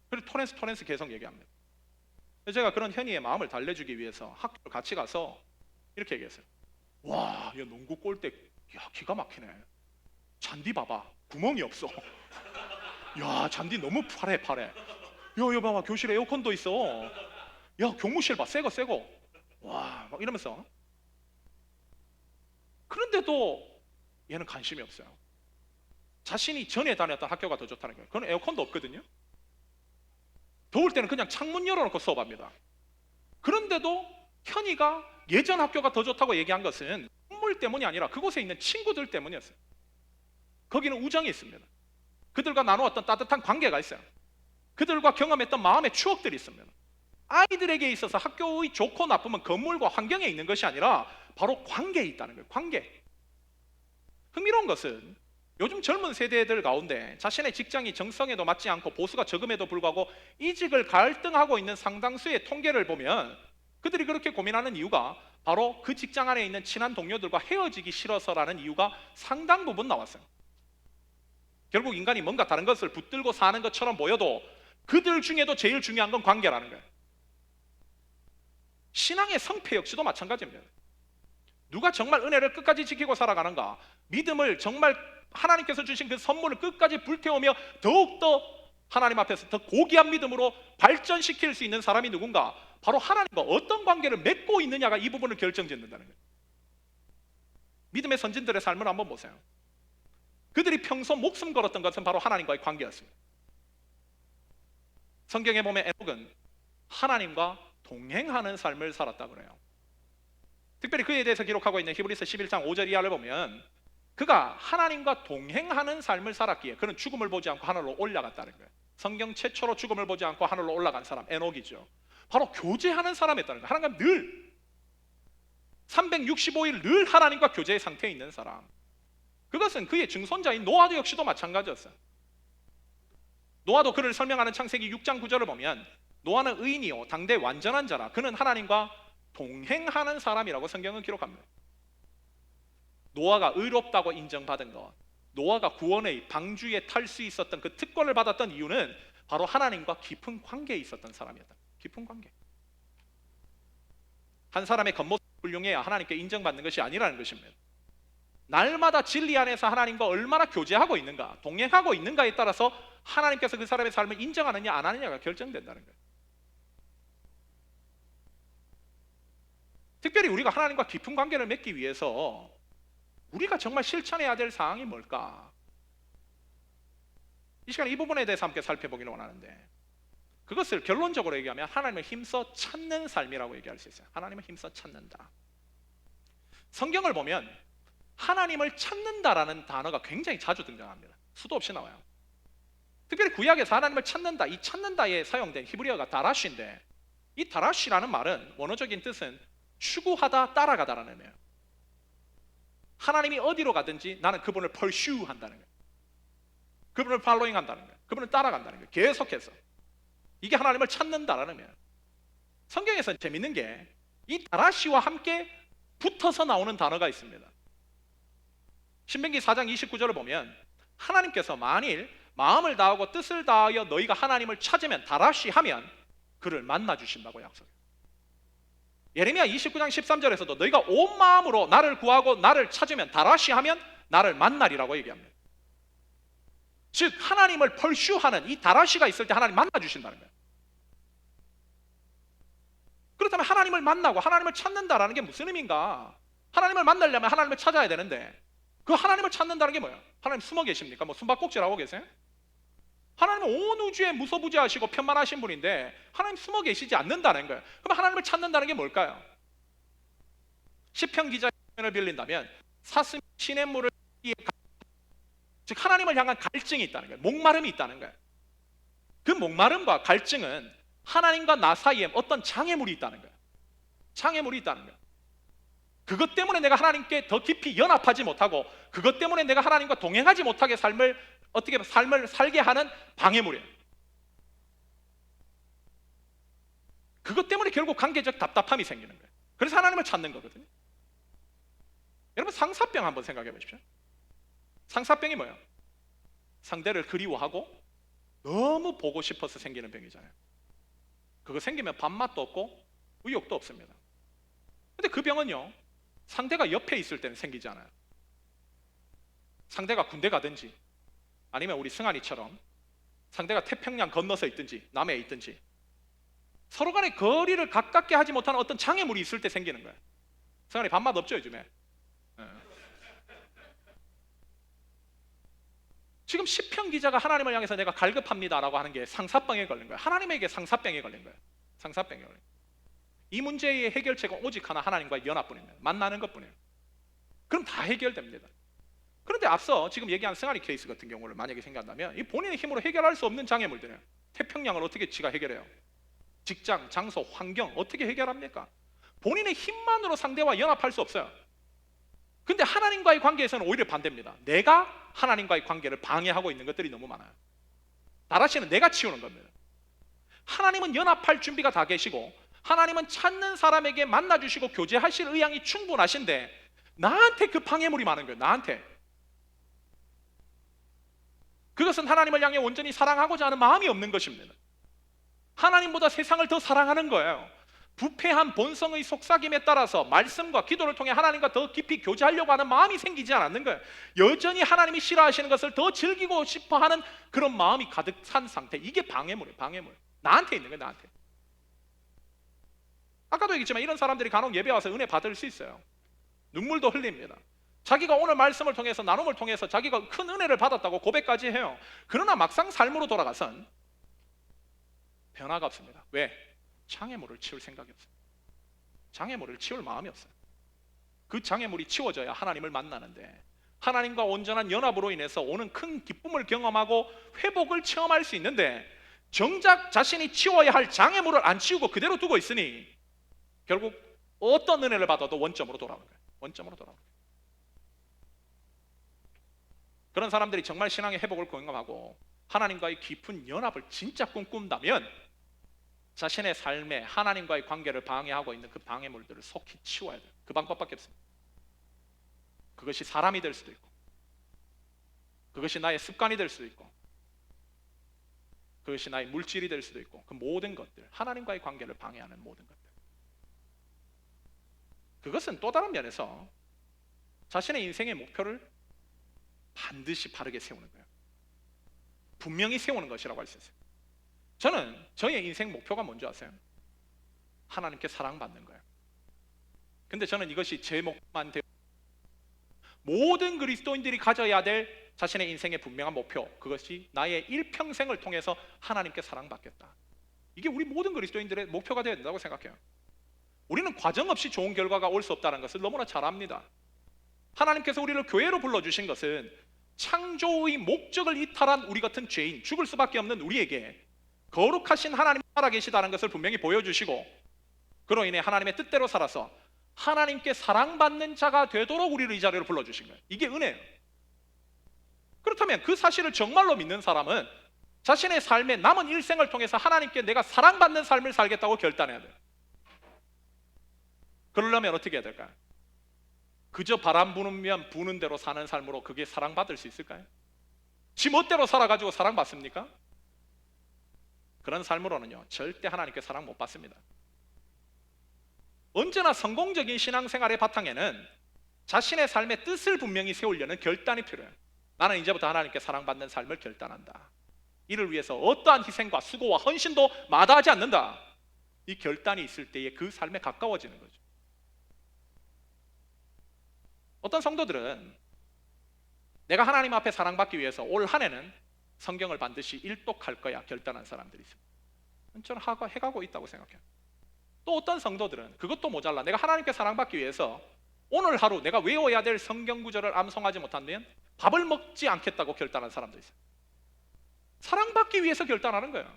그래서 토렌스 계속 얘기합니다. 그래서 제가 그런 현이의 마음을 달래주기 위해서 학교를 같이 가서 이렇게 얘기했어요. 와, 야 농구 골대 야 기가 막히네. 잔디 봐봐, 구멍이 없어. 야 잔디 너무 파래. 야 봐봐, 교실에 에어컨도 있어. 야 교무실 봐, 새거 와, 막 이러면서. 그런데도 얘는 관심이 없어요. 자신이 전에 다녔던 학교가 더 좋다는 거예요. 그건 에어컨도 없거든요. 더울 때는 그냥 창문 열어놓고 수업합니다. 그런데도 현이가 예전 학교가 더 좋다고 얘기한 것은 선물 때문이 아니라 그곳에 있는 친구들 때문이었어요. 거기는 우정이 있습니다. 그들과 나누었던 따뜻한 관계가 있어요. 그들과 경험했던 마음의 추억들이 있습니다. 아이들에게 있어서 학교의 좋고 나쁨은 건물과 환경에 있는 것이 아니라 바로 관계에 있다는 거예요. 관계. 흥미로운 것은 요즘 젊은 세대들 가운데 자신의 직장이 정성에도 맞지 않고 보수가 적음에도 불구하고 이직을 갈등하고 있는 상당수의 통계를 보면 그들이 그렇게 고민하는 이유가 바로 그 직장 안에 있는 친한 동료들과 헤어지기 싫어서라는 이유가 상당 부분 나왔어요. 결국 인간이 뭔가 다른 것을 붙들고 사는 것처럼 보여도 그들 중에도 제일 중요한 건 관계라는 거예요. 신앙의 성패 역시도 마찬가지입니다. 누가 정말 은혜를 끝까지 지키고 살아가는가, 믿음을 정말 하나님께서 주신 그 선물을 끝까지 불태우며 더욱더 하나님 앞에서 더 고귀한 믿음으로 발전시킬 수 있는 사람이 누군가, 바로 하나님과 어떤 관계를 맺고 있느냐가 이 부분을 결정짓는다는 거예요. 믿음의 선진들의 삶을 한번 보세요. 그들이 평소 목숨 걸었던 것은 바로 하나님과의 관계였습니다. 성경에 보면 에녹은 하나님과 동행하는 삶을 살았다고 그래요. 특별히 그에 대해서 기록하고 있는 히브리서 11장 5절 이하를 보면 그가 하나님과 동행하는 삶을 살았기에 그는 죽음을 보지 않고 하늘로 올라갔다는 거예요. 성경 최초로 죽음을 보지 않고 하늘로 올라간 사람 에녹이죠. 바로 교제하는 사람이었다는 거예요. 하나님과 늘 365일 늘 하나님과 교제의 상태에 있는 사람. 그것은 그의 증손자인 노아도 역시도 마찬가지였어요. 노아도 그를 설명하는 창세기 6장 9절을 보면 노아는 의인이요 당대 완전한 자라 그는 하나님과 동행하는 사람이라고 성경은 기록합니다. 노아가 의롭다고 인정받은 것, 노아가 구원의 방주에 탈 수 있었던 그 특권을 받았던 이유는 바로 하나님과 깊은 관계에 있었던 사람이었다. 깊은 관계. 한 사람의 겉모습이 훌륭해야 하나님께 인정받는 것이 아니라는 것입니다. 날마다 진리 안에서 하나님과 얼마나 교제하고 있는가, 동행하고 있는가에 따라서 하나님께서 그 사람의 삶을 인정하느냐 안 하느냐가 결정된다는 거예요. 특별히 우리가 하나님과 깊은 관계를 맺기 위해서 우리가 정말 실천해야 될 사항이 뭘까? 이 시간에 이 부분에 대해서 함께 살펴보기를 원하는데, 그것을 결론적으로 얘기하면 하나님을 힘써 찾는 삶이라고 얘기할 수 있어요. 하나님을 힘써 찾는다. 성경을 보면 하나님을 찾는다라는 단어가 굉장히 자주 등장합니다. 수도 없이 나와요. 특별히 구약에서 하나님을 찾는다, 이 찾는다에 사용된 히브리어가 다라쉬인데, 이 다라쉬라는 말은 원어적인 뜻은 추구하다, 따라가다라는 의미예요. 하나님이 어디로 가든지 나는 그분을 pursue 한다는 거예요. 그분을 following 한다는 거예요. 그분을 따라간다는 거예요. 계속해서. 이게 하나님을 찾는다라는 의미예요. 성경에서는 재밌는 게 이 다라시와 함께 붙어서 나오는 단어가 있습니다. 신명기 4장 29절을 보면 하나님께서 만일 마음을 다하고 뜻을 다하여 너희가 하나님을 찾으면 다라시 하면 그를 만나 주신다고 약속해요. 예레미야 29장 13절에서도 너희가 온 마음으로 나를 구하고 나를 찾으면 다라시 하면 나를 만나리라고 얘기합니다. 즉 하나님을 펄슈하는 이 다라시가 있을 때 하나님 만나 주신다는 거예요. 그렇다면 하나님을 만나고 하나님을 찾는다라는 게 무슨 의미인가? 하나님을 만나려면 하나님을 찾아야 되는데 그 하나님을 찾는다는 게 뭐예요? 하나님 숨어 계십니까? 뭐 숨바꼭질하고 계세요? 하나님은 온 우주에 무소부지하시고 편만하신 분인데 하나님 숨어 계시지 않는다는 거예요. 그럼 하나님을 찾는다는 게 뭘까요? 시편 기자의 표현을 빌린다면 사슴이 시냇물을 즉 하나님을 향한 갈증이 있다는 거예요. 목마름이 있다는 거예요. 그 목마름과 갈증은 하나님과 나 사이에 어떤 장애물이 있다는 거예요. 장애물이 있다는 거예요. 그것 때문에 내가 하나님께 더 깊이 연합하지 못하고 그것 때문에 내가 하나님과 동행하지 못하게 삶을 살게 하는 방해물이에요. 그것 때문에 결국 관계적 답답함이 생기는 거예요. 그래서 하나님을 찾는 거거든요. 여러분 상사병 한번 생각해 보십시오. 상사병이 뭐예요? 상대를 그리워하고 너무 보고 싶어서 생기는 병이잖아요. 그거 생기면 밥맛도 없고 의욕도 없습니다. 근데 그 병은요, 상대가 옆에 있을 때는 생기지 않아요. 상대가 군대 가든지 아니면 우리 승환이처럼 상대가 태평양 건너서 있든지 남해에 있든지 서로 간에 거리를 가깝게 하지 못하는 어떤 장애물이 있을 때 생기는 거예요. 승환이 밥맛 없죠 요즘에? 지금 시편 기자가 하나님을 향해서 내가 갈급합니다라고 하는 게 상사병에 걸린 거예요. 하나님에게 상사병에 걸린 거예요. 상사병에 걸린 거예요. 이 문제의 해결책은 오직 하나, 하나님과의 연합뿐입니다. 만나는 것뿐이에요. 그럼 다 해결됩니다. 그런데 앞서 지금 얘기한 승환이 케이스 같은 경우를 만약에 생각한다면 이 본인의 힘으로 해결할 수 없는 장애물들이에요. 태평양을 어떻게 지가 해결해요? 직장, 장소, 환경 어떻게 해결합니까? 본인의 힘만으로 상대와 연합할 수 없어요. 근데 하나님과의 관계에서는 오히려 반대입니다. 내가 하나님과의 관계를 방해하고 있는 것들이 너무 많아요. 나라시는 내가 치우는 겁니다. 하나님은 연합할 준비가 다 계시고 하나님은 찾는 사람에게 만나주시고 교제하실 의향이 충분하신데 나한테 그 방해물이 많은 거예요. 나한테. 그것은 하나님을 향해 온전히 사랑하고자 하는 마음이 없는 것입니다. 하나님보다 세상을 더 사랑하는 거예요. 부패한 본성의 속삭임에 따라서 말씀과 기도를 통해 하나님과 더 깊이 교제하려고 하는 마음이 생기지 않았는 거예요. 여전히 하나님이 싫어하시는 것을 더 즐기고 싶어하는 그런 마음이 가득 찬 상태. 이게 방해물이에요. 방해물. 나한테 있는 거예요. 나한테. 아까도 얘기했지만 이런 사람들이 간혹 예배 와서 은혜 받을 수 있어요. 눈물도 흘립니다. 자기가 오늘 말씀을 통해서 나눔을 통해서 자기가 큰 은혜를 받았다고 고백까지 해요. 그러나 막상 삶으로 돌아가선 변화가 없습니다. 왜? 장애물을 치울 생각이 없어요. 장애물을 치울 마음이 없어요. 그 장애물이 치워져야 하나님을 만나는데 하나님과 온전한 연합으로 인해서 오는 큰 기쁨을 경험하고 회복을 체험할 수 있는데 정작 자신이 치워야 할 장애물을 안 치우고 그대로 두고 있으니 결국 어떤 은혜를 받아도 원점으로 돌아오는 거예요. 원점으로 돌아오는 거예요. 그런 사람들이 정말 신앙의 회복을 경험하고 하나님과의 깊은 연합을 진짜 꿈꾼다면 자신의 삶에 하나님과의 관계를 방해하고 있는 그 방해물들을 속히 치워야 돼요. 그 방법밖에 없습니다. 그것이 사람이 될 수도 있고 그것이 나의 습관이 될 수도 있고 그것이 나의 물질이 될 수도 있고 그 모든 것들, 하나님과의 관계를 방해하는 모든 것들, 그것은 또 다른 면에서 자신의 인생의 목표를 반드시 바르게 세우는 거예요. 분명히 세우는 것이라고 할 수 있어요. 저는 저의 인생 목표가 뭔지 아세요? 하나님께 사랑받는 거예요. 근데 저는 이것이 제 목표만 되어 모든 그리스도인들이 가져야 될 자신의 인생의 분명한 목표, 그것이 나의 일평생을 통해서 하나님께 사랑받겠다. 이게 우리 모든 그리스도인들의 목표가 되어야 된다고 생각해요. 우리는 과정 없이 좋은 결과가 올 수 없다는 것을 너무나 잘 압니다. 하나님께서 우리를 교회로 불러주신 것은 창조의 목적을 이탈한 우리 같은 죄인, 죽을 수밖에 없는 우리에게 거룩하신 하나님이 살아계시다는 것을 분명히 보여주시고 그로 인해 하나님의 뜻대로 살아서 하나님께 사랑받는 자가 되도록 우리를 이 자리로 불러주신 거예요. 이게 은혜예요. 그렇다면 그 사실을 정말로 믿는 사람은 자신의 삶의 남은 일생을 통해서 하나님께 내가 사랑받는 삶을 살겠다고 결단해야 돼요. 그러려면 어떻게 해야 될까요? 그저 바람 부면 부는 대로 사는 삶으로 그게 사랑받을 수 있을까요? 지 멋대로 살아가지고 사랑받습니까? 그런 삶으로는요 절대 하나님께 사랑 못 받습니다. 언제나 성공적인 신앙생활의 바탕에는 자신의 삶의 뜻을 분명히 세우려는 결단이 필요해요. 나는 이제부터 하나님께 사랑받는 삶을 결단한다. 이를 위해서 어떠한 희생과 수고와 헌신도 마다하지 않는다. 이 결단이 있을 때에 그 삶에 가까워지는 거죠. 어떤 성도들은 내가 하나님 앞에 사랑받기 위해서 올 한 해는 성경을 반드시 일독할 거야 결단한 사람들이 있습니다. 저는 해가고 있다고 생각해요. 또 어떤 성도들은 그것도 모자라 내가 하나님께 사랑받기 위해서 오늘 하루 내가 외워야 될 성경 구절을 암송하지 못하면 밥을 먹지 않겠다고 결단한 사람도 있어요. 사랑받기 위해서 결단하는 거예요.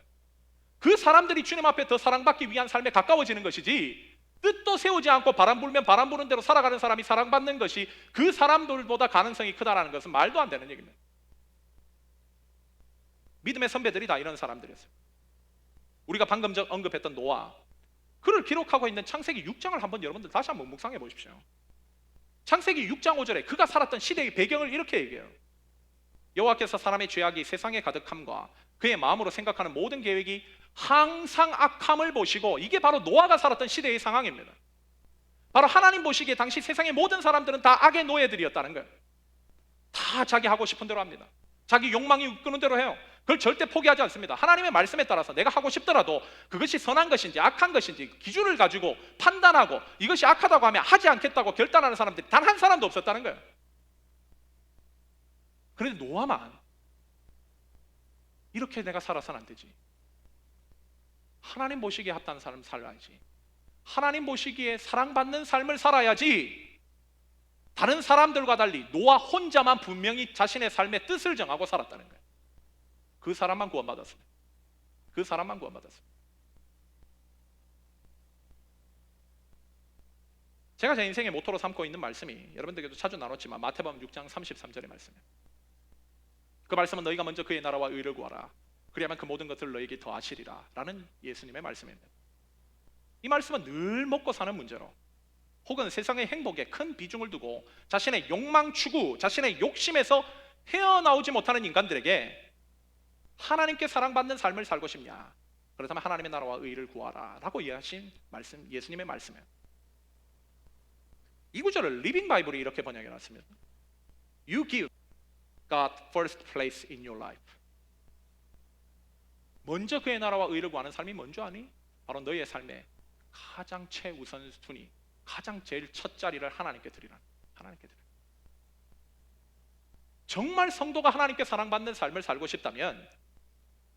그 사람들이 주님 앞에 더 사랑받기 위한 삶에 가까워지는 것이지, 뜻도 세우지 않고 바람 불면 바람 부는 대로 살아가는 사람이 사랑받는 것이 그 사람들보다 가능성이 크다는 것은 말도 안 되는 얘기입니다. 믿음의 선배들이 다 이런 사람들이었어요. 우리가 방금 전 언급했던 노아, 그를 기록하고 있는 창세기 6장을 한번 여러분들 다시 한번 묵상해 보십시오. 창세기 6장 5절에 그가 살았던 시대의 배경을 이렇게 얘기해요. 여호와께서 사람의 죄악이 세상에 가득함과 그의 마음으로 생각하는 모든 계획이 항상 악함을 보시고, 이게 바로 노아가 살았던 시대의 상황입니다. 바로 하나님 보시기에 당시 세상의 모든 사람들은 다 악의 노예들이었다는 거예요. 다 자기 하고 싶은 대로 합니다. 자기 욕망이 이끄는 대로 해요. 그걸 절대 포기하지 않습니다. 하나님의 말씀에 따라서 내가 하고 싶더라도 그것이 선한 것인지 악한 것인지 기준을 가지고 판단하고 이것이 악하다고 하면 하지 않겠다고 결단하는 사람들이 단 한 사람도 없었다는 거예요. 그런데 노아만 이렇게 내가 살아서는 안 되지, 하나님 보시기에 합당한 삶을 살아야지, 하나님 보시기에 사랑받는 삶을 살아야지, 다른 사람들과 달리 노아 혼자만 분명히 자신의 삶의 뜻을 정하고 살았다는 거예요. 그 사람만 구원받았습니다. 그 사람만 구원받았습니다. 제가 제 인생의 모토로 삼고 있는 말씀이 여러분들께도 자주 나눴지만 마태복음 6장 33절의 말씀이에요. 그 말씀은 너희가 먼저 그의 나라와 의를 구하라, 그리하면 그 모든 것들을 너희에게 더하시리라 라는 예수님의 말씀입니다. 이 말씀은 늘 먹고 사는 문제로 혹은 세상의 행복에 큰 비중을 두고 자신의 욕망 추구, 자신의 욕심에서 헤어나오지 못하는 인간들에게 하나님께 사랑받는 삶을 살고 싶냐, 그렇다면 하나님의 나라와 의를 구하라 라고 이해하신 말씀, 예수님의 말씀이에요. 이 구절을 리빙 바이블이 이렇게 번역해 놨습니다. You give God first place in your life. 먼저 그의 나라와 의를 구하는 삶이 뭔지 아니? 바로 너희의 삶의 가장 최우선순위, 가장 제일 첫 자리를 하나님께 드리라. 하나님께 드리라. 정말 성도가 하나님께 사랑받는 삶을 살고 싶다면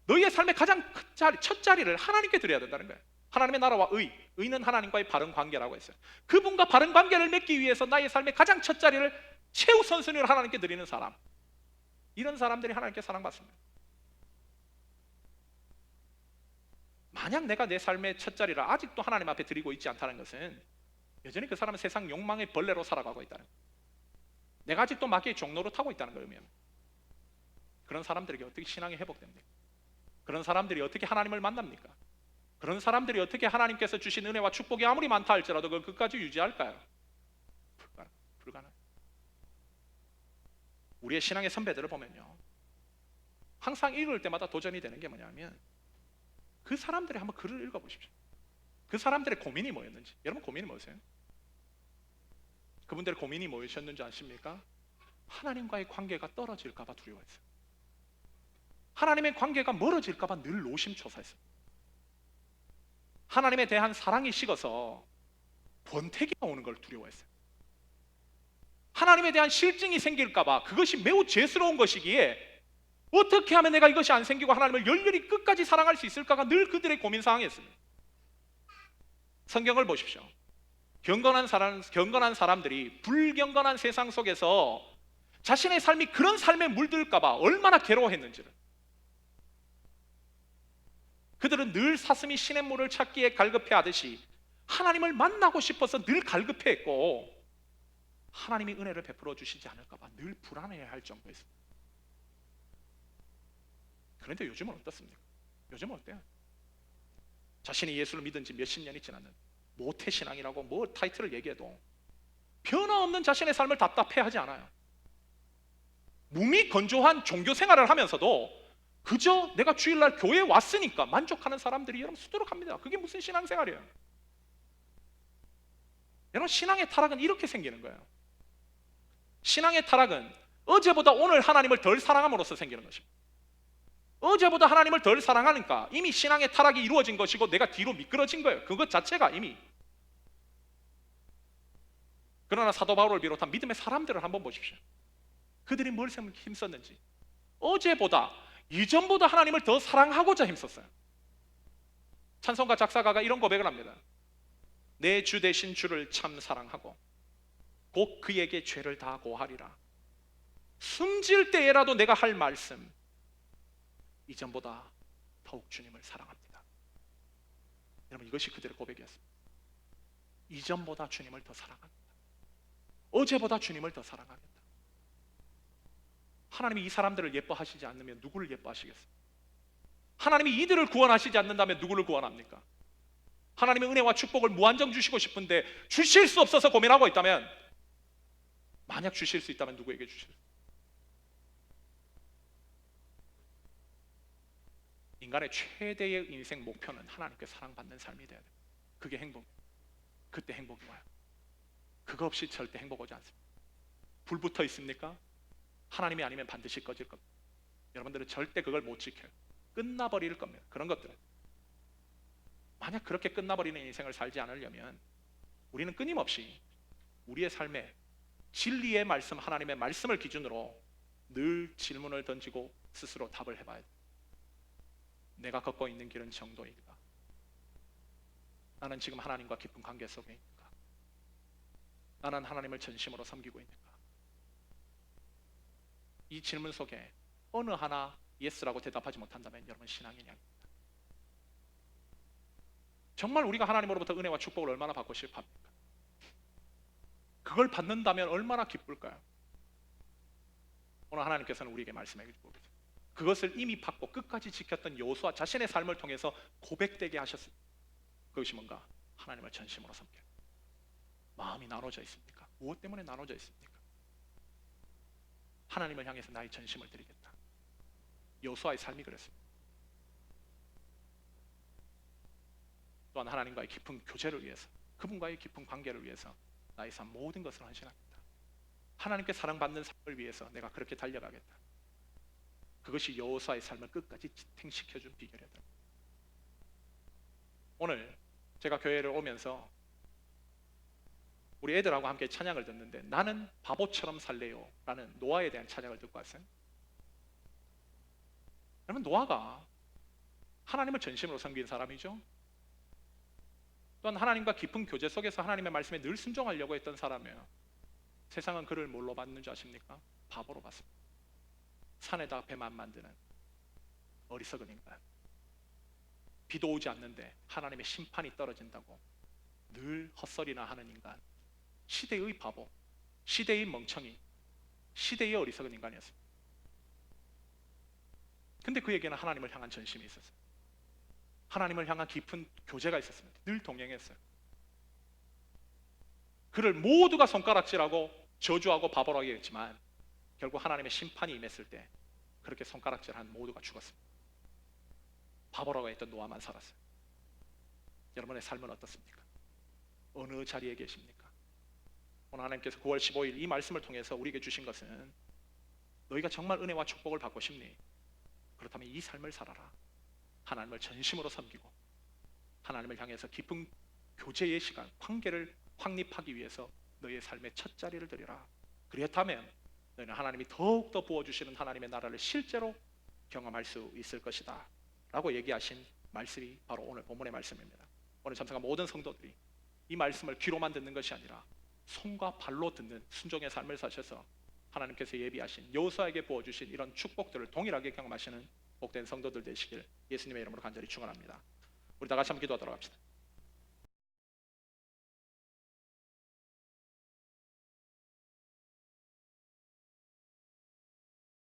너희의 삶의 가장 첫 자리를 하나님께 드려야 된다는 거예요. 하나님의 나라와 의는 하나님과의 바른 관계라고 했어요. 그분과 바른 관계를 맺기 위해서 나의 삶의 가장 첫 자리를 최우선순위로 하나님께 드리는 사람, 이런 사람들이 하나님께 사랑받습니다. 만약 내가 내 삶의 첫 자리를 아직도 하나님 앞에 드리고 있지 않다는 것은 여전히 그 사람은 세상 욕망의 벌레로 살아가고 있다는 거예요. 내가 아직도 마귀의 종로를 타고 있다는 걸 의미합니다. 그런 사람들에게 어떻게 신앙이 회복됩니까? 그런 사람들이 어떻게 하나님을 만납니까? 그런 사람들이 어떻게 하나님께서 주신 은혜와 축복이 아무리 많다 할지라도 그걸 끝까지 유지할까요? 불가능. 우리의 신앙의 선배들을 보면요, 항상 읽을 때마다 도전이 되는 게 뭐냐면 그 사람들이 한번 글을 읽어보십시오. 그 사람들의 고민이 뭐였는지. 여러분 고민이 뭐였어요? 그분들의 고민이 뭐였는지 아십니까? 하나님과의 관계가 떨어질까 봐 두려워했어요. 하나님의 관계가 멀어질까 봐 늘 노심초사했어요. 하나님에 대한 사랑이 식어서 권태기가 오는 걸 두려워했어요. 하나님에 대한 실증이 생길까 봐, 그것이 매우 죄스러운 것이기에 어떻게 하면 내가 이것이 안 생기고 하나님을 열렬히 끝까지 사랑할 수 있을까가 늘 그들의 고민 사항이었습니다. 성경을 보십시오. 경건한 사람들이 불경건한 세상 속에서 자신의 삶이 그런 삶에 물들까 봐 얼마나 괴로워했는지를. 그들은 늘 사슴이 시냇물을 찾기에 갈급해하듯이 하나님을 만나고 싶어서 늘 갈급해했고, 하나님이 은혜를 베풀어 주시지 않을까 봐 늘 불안해할 정도였습니다. 그런데 요즘은 어떻습니까? 요즘은 어때요? 자신이 예수를 믿은 지 몇십 년이 지났는데 모태신앙이라고 뭐 타이틀을 얘기해도 변화없는 자신의 삶을 답답해하지 않아요. 몸이 건조한 종교 생활을 하면서도 그저 내가 주일날 교회에 왔으니까 만족하는 사람들이 여러분 수두룩합니다. 그게 무슨 신앙생활이에요? 여러분 신앙의 타락은 이렇게 생기는 거예요. 신앙의 타락은 어제보다 오늘 하나님을 덜 사랑함으로써 생기는 것입니다. 어제보다 하나님을 덜 사랑하니까 이미 신앙의 타락이 이루어진 것이고 내가 뒤로 미끄러진 거예요. 그것 자체가 이미. 그러나 사도 바울을 비롯한 믿음의 사람들을 한번 보십시오. 그들이 뭘 힘썼는지. 어제보다 이전보다 하나님을 더 사랑하고자 힘썼어요. 찬송가 작사가가 이런 고백을 합니다. 내 주 대신 주를 참 사랑하고 곧 그에게 죄를 다 고하리라. 숨질 때에라도 내가 할 말씀, 이전보다 더욱 주님을 사랑합니다. 여러분, 이것이 그들의 고백이었습니다. 이전보다 주님을 더 사랑합니다. 어제보다 주님을 더 사랑하겠다. 하나님이 이 사람들을 예뻐하시지 않으면 누구를 예뻐하시겠습니까? 하나님이 이들을 구원하시지 않는다면 누구를 구원합니까? 하나님의 은혜와 축복을 무한정 주시고 싶은데 주실 수 없어서 고민하고 있다면, 만약 주실 수 있다면 누구에게 주실? 인간의 최대의 인생 목표는 하나님께 사랑받는 삶이 돼야 돼요. 그게 행복이에요. 그때 행복이 와요. 그거 없이 절대 행복 오지 않습니다. 불 붙어 있습니까? 하나님이 아니면 반드시 꺼질 겁니다. 여러분들은 절대 그걸 못 지켜요. 끝나버릴 겁니다. 그런 것들은. 만약 그렇게 끝나버리는 인생을 살지 않으려면 우리는 끊임없이 우리의 삶에 진리의 말씀, 하나님의 말씀을 기준으로 늘 질문을 던지고 스스로 답을 해봐야 돼요. 내가 걷고 있는 길은 정도인가? 나는 지금 하나님과 깊은 관계 속에 있는가? 나는 하나님을 전심으로 섬기고 있는가? 이 질문 속에 어느 하나 예스라고 대답하지 못한다면 여러분, 신앙인이 아닙니다. 정말 우리가 하나님으로부터 은혜와 축복을 얼마나 받고 싶합니까? 그걸 받는다면 얼마나 기쁠까요? 오늘 하나님께서는 우리에게 말씀해 주고 계십니다. 그것을 이미 받고 끝까지 지켰던 여호수아 자신의 삶을 통해서 고백되게 하셨습니다. 그것이 뭔가? 하나님을 전심으로 섬겨요. 마음이 나눠져 있습니까? 무엇 때문에 나눠져 있습니까? 하나님을 향해서 나의 전심을 드리겠다. 여호수아의 삶이 그랬습니다. 또한 하나님과의 깊은 교제를 위해서, 그분과의 깊은 관계를 위해서 나의 삶 모든 것을 헌신하겠다. 하나님께 사랑받는 삶을 위해서 내가 그렇게 달려가겠다. 그것이 여호수아의 삶을 끝까지 지탱시켜준 비결이었다. 오늘 제가 교회를 오면서 우리 애들하고 함께 찬양을 듣는데, 나는 바보처럼 살래요 라는 노아에 대한 찬양을 듣고 왔어요. 여러분, 노아가 하나님을 전심으로 섬긴 사람이죠. 또한 하나님과 깊은 교제 속에서 하나님의 말씀에 늘 순종하려고 했던 사람이에요. 세상은 그를 뭘로 봤는 줄 아십니까? 바보로 봤습니다. 산에다 배만 만드는 어리석은 인간, 비도 오지 않는데 하나님의 심판이 떨어진다고 늘 헛소리나 하는 인간, 시대의 바보, 시대의 멍청이, 시대의 어리석은 인간이었습니다. 근데 그에게는 하나님을 향한 전심이 있었어요. 하나님을 향한 깊은 교제가 있었습니다. 늘 동행했어요. 그를 모두가 손가락질하고 저주하고 바보라고 했지만 결국 하나님의 심판이 임했을 때 그렇게 손가락질한 모두가 죽었습니다. 바보라고 했던 노아만 살았어요. 여러분의 삶은 어떻습니까? 어느 자리에 계십니까? 오늘 하나님께서 9월 15일 이 말씀을 통해서 우리에게 주신 것은, 너희가 정말 은혜와 축복을 받고 싶니? 그렇다면 이 삶을 살아라. 하나님을 전심으로 섬기고 하나님을 향해서 깊은 교제의 시간, 관계를 확립하기 위해서 너희의 삶의 첫 자리를 드리라. 그렇다면 너희는 하나님이 더욱더 부어주시는 하나님의 나라를 실제로 경험할 수 있을 것이다 라고 얘기하신 말씀이 바로 오늘 본문의 말씀입니다. 오늘 참석한 모든 성도들이 이 말씀을 귀로만 듣는 것이 아니라 손과 발로 듣는 순종의 삶을 사셔서 하나님께서 예비하신 여호수아에게 부어주신 이런 축복들을 동일하게 경험하시는 복된 성도들 되시길 예수님의 이름으로 간절히 축원합니다. 우리 다 같이 한번 기도하도록 합시다.